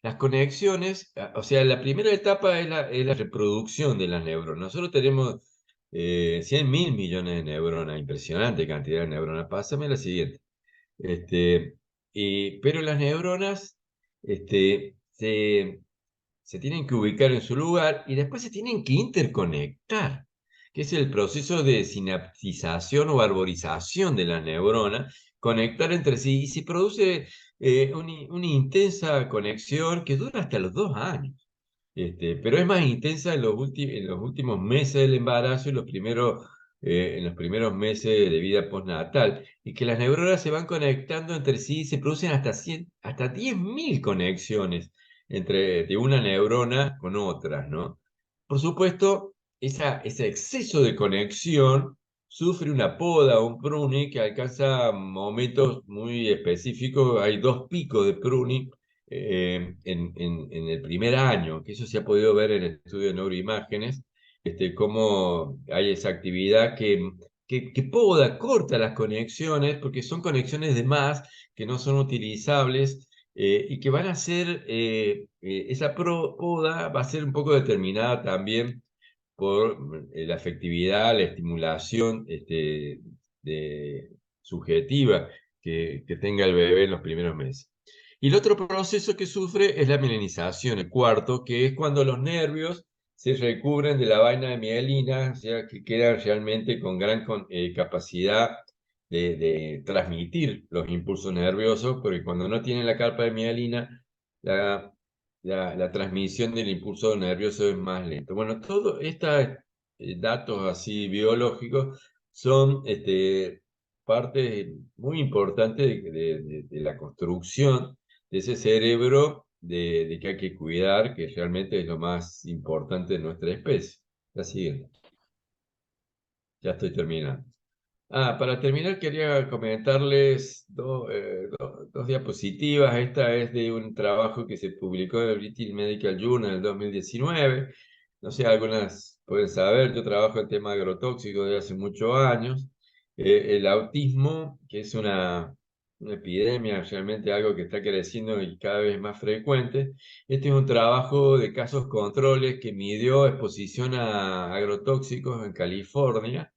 Las conexiones, o sea, la primera etapa es la reproducción de las neuronas. Nosotros tenemos 100.000 millones de neuronas, impresionante cantidad de neuronas. Pásame la siguiente. Pero las neuronas se tienen que ubicar en su lugar y después se tienen que interconectar, que es el proceso de sinaptización o arborización de la neurona, conectar entre sí y se produce una intensa conexión que dura hasta los 2 años. Pero es más intensa en los últimos meses del embarazo y en los primeros meses de vida postnatal, y que las neuronas se van conectando entre sí y se producen hasta 10.000 conexiones de una neurona con otras, ¿no? Por supuesto, ese exceso de conexión sufre una poda o un pruning que alcanza momentos muy específicos. Hay 2 picos de pruning en el primer año, que eso se ha podido ver en el estudio de neuroimágenes, cómo hay esa actividad que poda, corta las conexiones, porque son conexiones de más que no son utilizables y que van a ser, esa poda va a ser un poco determinada también por la afectividad, la estimulación subjetiva que tenga el bebé en los primeros meses. Y el otro proceso que sufre es la mielinización, el cuarto, que es cuando los nervios se recubren de la vaina de mielina, o sea, que quedan realmente con gran capacidad de transmitir los impulsos nerviosos, porque cuando no tienen la capa de mielina, la, la transmisión del impulso nervioso es más lento. Bueno, todos estos datos así biológicos son parte muy importante de la construcción de ese cerebro de que hay que cuidar, que realmente es lo más importante de nuestra especie. La siguiente. Ya estoy terminando. Para terminar quería comentarles dos diapositivas. Esta es de un trabajo que se publicó en el British Medical Journal en el 2019. No sé, algunas pueden saber, yo trabajo en tema agrotóxico desde hace muchos años. El autismo, que es una epidemia, realmente algo que está creciendo y cada vez más frecuente. Este es un trabajo de casos controles que midió exposición a agrotóxicos en California.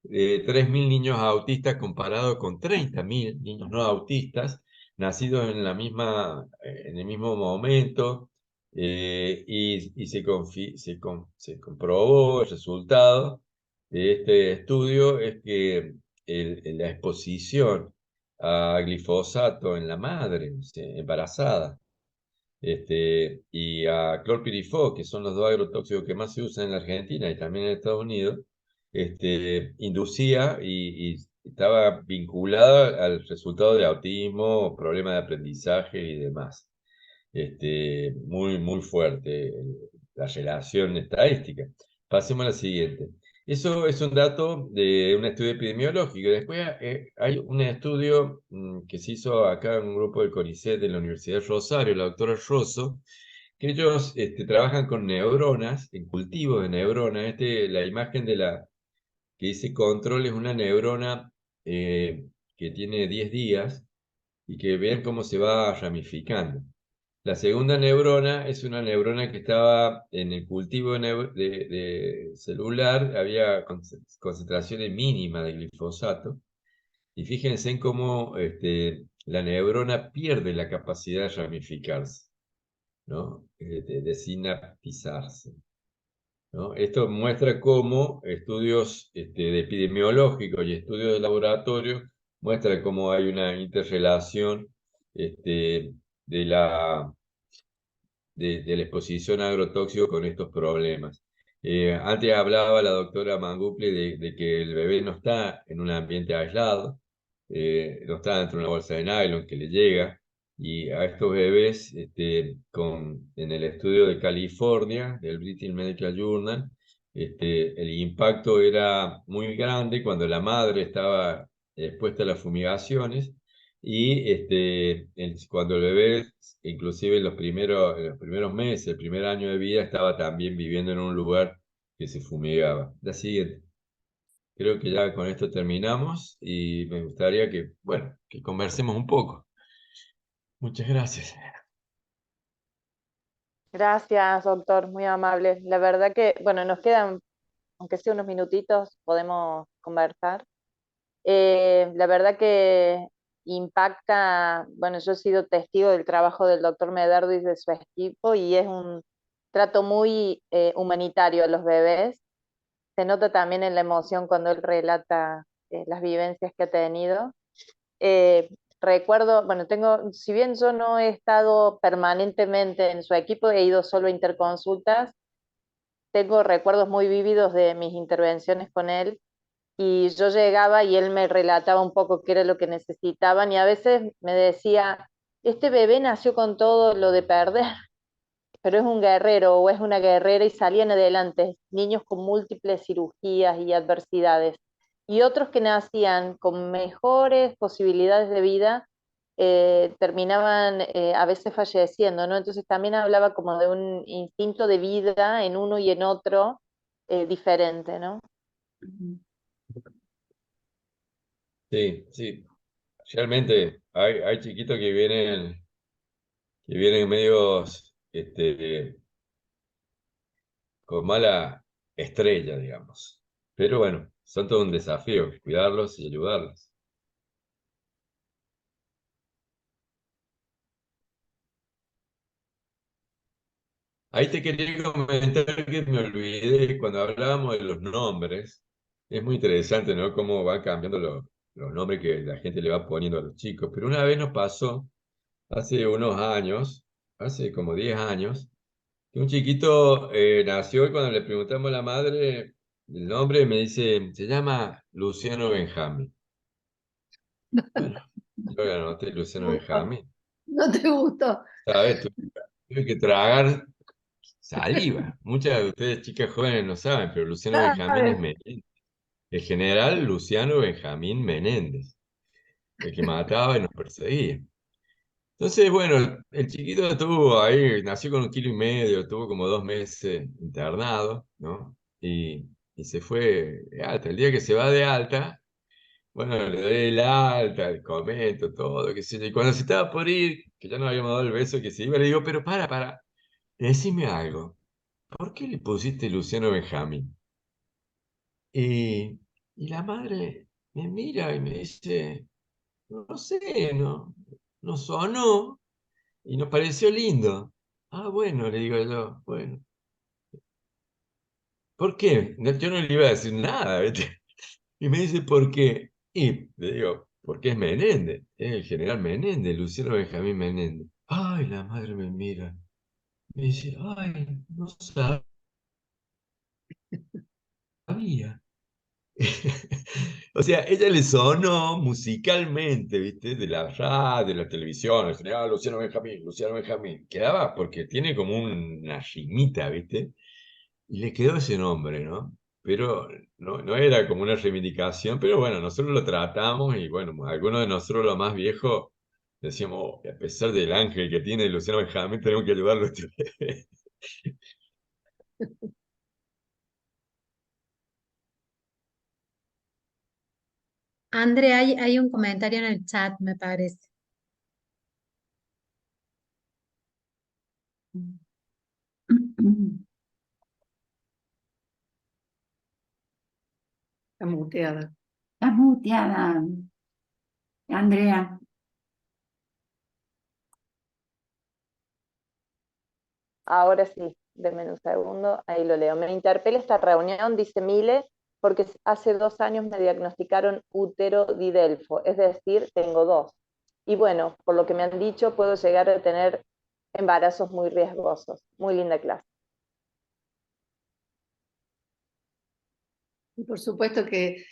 3.000 niños autistas comparados con 30.000 niños no autistas, nacidos en el mismo momento, y se comprobó el resultado de este estudio es que la exposición a glifosato en la madre embarazada y a clorpirifos, que son los dos agrotóxicos que más se usan en la Argentina y también en Estados Unidos, inducía y estaba vinculada al resultado de autismo, problemas de aprendizaje y demás. Muy, muy fuerte la relación estadística. Pasemos a la siguiente. Eso es un dato de un estudio epidemiológico. Después hay un estudio que se hizo acá en un grupo del CONICET de la Universidad de Rosario, la doctora Rosso, que ellos trabajan con neuronas, en cultivos de neuronas. La imagen que dice control es una neurona que tiene 10 días y que vean cómo se va ramificando. La segunda neurona es una neurona que estaba en el cultivo de celular, había concentraciones mínimas de glifosato, y fíjense en cómo la neurona pierde la capacidad de ramificarse, ¿no? De sinaptizarse, ¿no? Esto muestra cómo estudios de epidemiológicos y estudios de laboratorio muestran cómo hay una interrelación de la exposición a agrotóxicos con estos problemas. Antes hablaba la doctora Mangupli de que el bebé no está en un ambiente aislado, no está dentro de una bolsa de nylon que le llega, y a estos bebés, en el estudio de California, del British Medical Journal, el impacto era muy grande cuando la madre estaba expuesta a las fumigaciones, y cuando el bebé, inclusive en los primeros meses, el primer año de vida, estaba también viviendo en un lugar que se fumigaba. La siguiente. Creo que ya con esto terminamos y me gustaría que, bueno, que conversemos un poco. Muchas gracias. Gracias, doctor, muy amable. La verdad que, bueno, nos quedan, aunque sea unos minutitos, podemos conversar. La verdad que impacta, bueno, yo he sido testigo del trabajo del doctor Medardo y de su equipo y es un trato muy humanitario a los bebés. Se nota también en la emoción cuando él relata las vivencias que ha tenido. Eh, Recuerdo, bueno, si bien yo no he estado permanentemente en su equipo, he ido solo a interconsultas, tengo recuerdos muy vívidos de mis intervenciones con él y yo llegaba y él me relataba un poco qué era lo que necesitaban y a veces me decía, este bebé nació con todo lo de perder, pero es un guerrero o es una guerrera y salían adelante, niños con múltiples cirugías y adversidades. Y otros que nacían con mejores posibilidades de vida terminaban a veces falleciendo, ¿no? Entonces también hablaba como de un instinto de vida en uno y en otro diferente, ¿no? Sí, sí. Realmente hay chiquitos que vienen medios con mala estrella, digamos. Pero bueno, son todo un desafío, cuidarlos y ayudarlos. Ahí te quería comentar que me olvidé cuando hablábamos de los nombres. Es muy interesante, ¿no? Cómo van cambiando los nombres que la gente le va poniendo a los chicos. Pero una vez nos pasó, hace unos años, hace como 10 años, que un chiquito nació y cuando le preguntamos a la madre el nombre, me dice, se llama Luciano Benjamín. Bueno, yo le anoté Luciano Benjamín. ¿No te gustó? ¿Sabes? Tuve que tragar saliva. Muchas de ustedes, chicas jóvenes, no saben, pero Luciano Benjamín es ¿Sabes? Menéndez. El general Luciano Benjamín Menéndez, el que mataba y nos perseguía. Entonces, bueno, el chiquito estuvo ahí, nació con 1,5 kilos, estuvo como 2 meses internado, ¿no? Y se fue de alta. El día que se va de alta, bueno, le doy el alta, le comento todo, qué sé yo. Y cuando se estaba por ir, que ya no habíamos dado el beso, que se iba, le digo, pero para, decime algo. ¿Por qué le pusiste Luciano Benjamín? Y, y la madre me mira y me dice, no sé, no sonó y nos pareció lindo. Ah, bueno, le digo yo, bueno, ¿por qué? Yo no le iba a decir nada, ¿viste? Y me dice, ¿por qué? Y le digo, porque es Menéndez, es el general Menéndez, Luciano Benjamín Menéndez. Ay, la madre me mira, me dice, ay, no sabía. O sea, ella le sonó musicalmente, ¿viste? De la radio, de la televisión. Le decía, Luciano Benjamín, Luciano Benjamín. Quedaba porque tiene como una rimita, ¿viste? Y le quedó ese nombre, ¿no? Pero no era como una reivindicación, pero bueno, nosotros lo tratamos y bueno, algunos de nosotros, los más viejos, decíamos, "Oh, a pesar del ángel que tiene Luciano Benjamín, tenemos que ayudarlo a este bebé". André, hay un comentario en el chat, me parece. Está muteada. Estás muteada, Andrea. Ahora sí, denme un segundo, ahí lo leo. Me interpela esta reunión, dice Mile, porque hace 2 años me diagnosticaron útero didelfo, es decir, tengo 2. Y bueno, por lo que me han dicho, puedo llegar a tener embarazos muy riesgosos. Muy linda clase. Y por supuesto que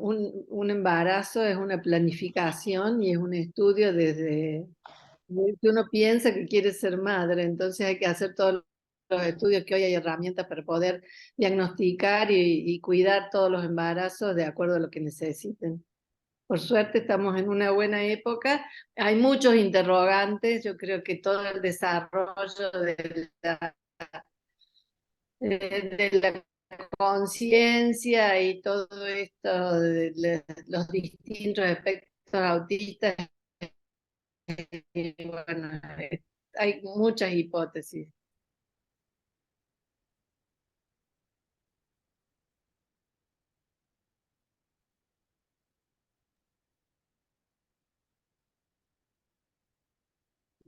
un embarazo es una planificación y es un estudio desde que uno piensa que quiere ser madre, entonces hay que hacer todos los estudios, que hoy hay herramientas para poder diagnosticar y cuidar todos los embarazos de acuerdo a lo que necesiten. Por suerte estamos en una buena época, hay muchos interrogantes, yo creo que todo el desarrollo de la conciencia y todo esto de los distintos espectros autistas, y bueno, hay muchas hipótesis.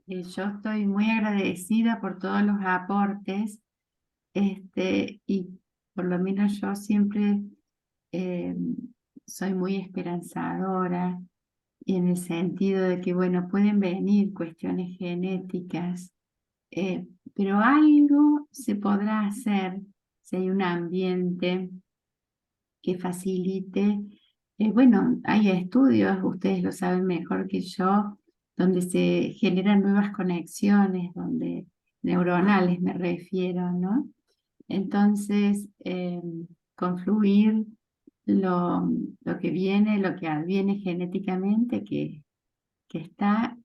Yo estoy muy agradecida por todos los aportes, y por lo menos yo siempre eh, soy muy esperanzadora, y en el sentido de que, bueno, pueden venir cuestiones genéticas, pero algo se podrá hacer si hay un ambiente que facilite. Bueno, hay estudios, ustedes lo saben mejor que yo, donde se generan nuevas conexiones, donde neuronales me refiero, ¿no? Entonces, confluir lo que viene, lo que adviene genéticamente, que está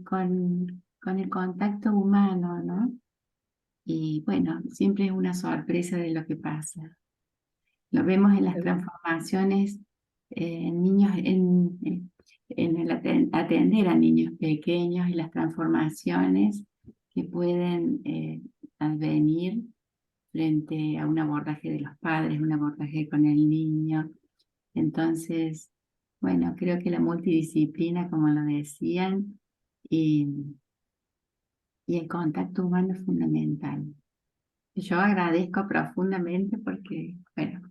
con el contacto humano, ¿no? Y bueno, siempre es una sorpresa de lo que pasa. Lo vemos en las transformaciones en niños, en el atender a niños pequeños y las transformaciones que pueden advenir frente a un abordaje de los padres, un abordaje con el niño. Entonces, bueno, creo que la multidisciplina, como lo decían, y, y el contacto humano es fundamental. Yo agradezco profundamente porque, bueno,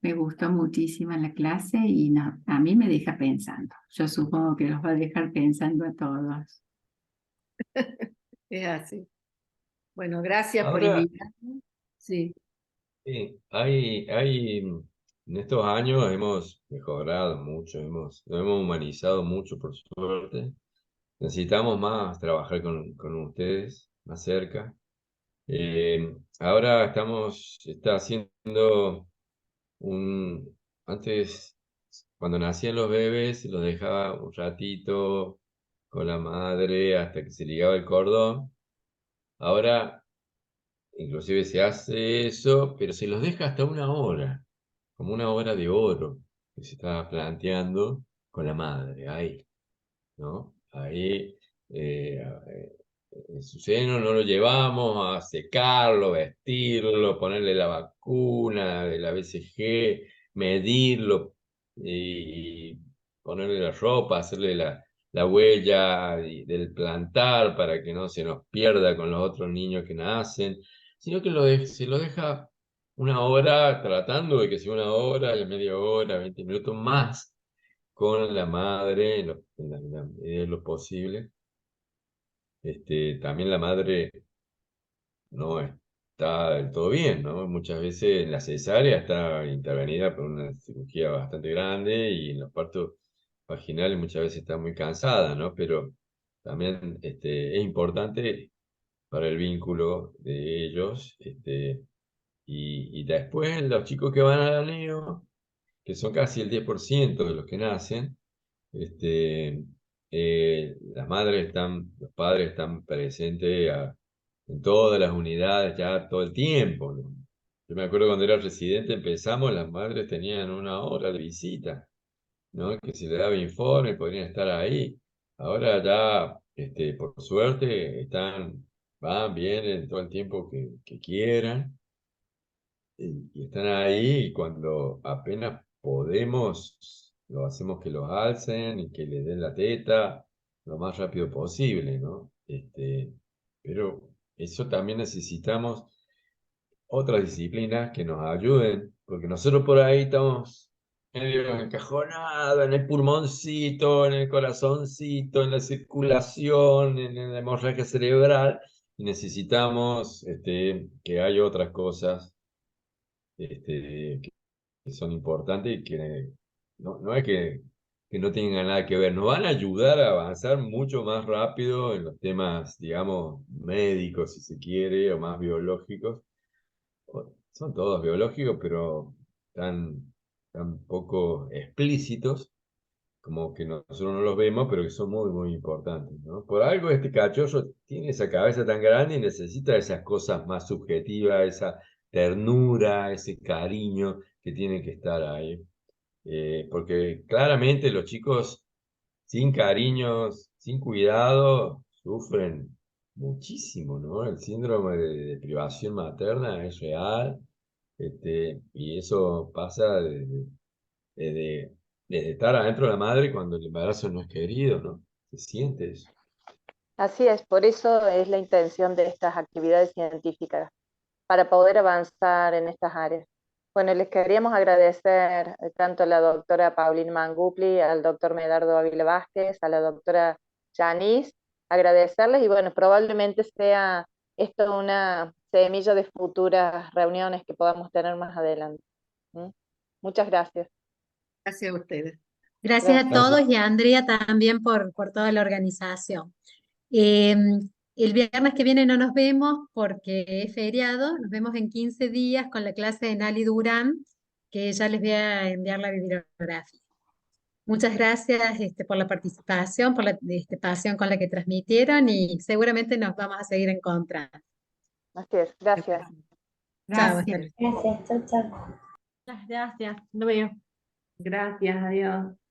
me gustó muchísimo la clase y a mí me deja pensando. Yo supongo que los va a dejar pensando a todos. Es así. Bueno, gracias por Ahora, invitarme. Sí. sí, en estos años hemos mejorado mucho, nos hemos humanizado mucho, por suerte. Necesitamos más trabajar con ustedes más cerca. Ahora está haciendo antes, cuando nacían los bebés, los dejaba un ratito con la madre hasta que se ligaba el cordón. Ahora, inclusive se hace eso, pero se los deja hasta 1 hora, como 1 hora de oro que se estaba planteando con la madre, ahí, ¿no? Ahí, en su seno no lo llevamos a secarlo, vestirlo, ponerle la vacuna de la BCG, medirlo y ponerle la ropa, hacerle la huella del plantar para que no se nos pierda con los otros niños que nacen, sino que se lo deja 1 hora, tratando de que sea 1 hora, media hora, 20 minutos más con la madre en la medida de lo posible. También la madre no está del todo bien, ¿no? Muchas veces en la cesárea está intervenida por una cirugía bastante grande y en los partos vaginales muchas veces está muy cansada, ¿no? Pero también es importante para el vínculo de ellos. Y después los chicos que van a la NEO, que son casi el 10% de los que nacen, las madres los padres están presentes en todas las unidades ya todo el tiempo, ¿no? Yo me acuerdo cuando era residente empezamos, las madres tenían 1 hora de visita, ¿no? Que se les daba informe, podrían estar ahí. Ahora ya, por suerte, están van, vienen todo el tiempo que quieran y están ahí y cuando apenas podemos, lo hacemos que los alcen y que les den la teta lo más rápido posible, ¿no? Pero eso también necesitamos otras disciplinas que nos ayuden, porque nosotros por ahí estamos medio encajonados en el pulmoncito, en el corazoncito, en la circulación, en la hemorragia cerebral, y necesitamos que haya otras cosas que son importantes y que no es que no tengan nada que ver, nos van a ayudar a avanzar mucho más rápido en los temas, digamos, médicos, si se quiere, o más biológicos. Son todos biológicos, pero tan poco explícitos, como que nosotros no los vemos, pero que son muy, muy importantes, ¿no? Por algo este cachorro tiene esa cabeza tan grande y necesita esas cosas más subjetivas, esa ternura, ese cariño que tiene que estar ahí. Porque claramente los chicos sin cariños, sin cuidado, sufren muchísimo, ¿no? El síndrome de privación materna es real, y eso pasa desde, desde estar adentro de la madre cuando el embarazo no es querido, ¿no? Se siente eso. Así es, por eso es la intención de estas actividades científicas, para poder avanzar en estas áreas. Bueno, les queríamos agradecer tanto a la doctora Paulina Mangupli, al doctor Medardo Ávila Vázquez, a la doctora Yanis, agradecerles y bueno, probablemente sea esto una semilla de futuras reuniones que podamos tener más adelante. ¿Mm? Muchas gracias. Gracias a ustedes. Gracias a Gracias. todos y a Andrea también por toda la organización. El viernes que viene no nos vemos porque es feriado, nos vemos en 15 días con la clase de Nali Durán, que ya les voy a enviar la bibliografía. Muchas gracias por la participación, por la pasión con la que transmitieron y seguramente nos vamos a seguir encontrando. Así es, gracias. Chao, hasta Gracias. luego. Gracias, chao, chao. Gracias, lo veo. Gracias, adiós.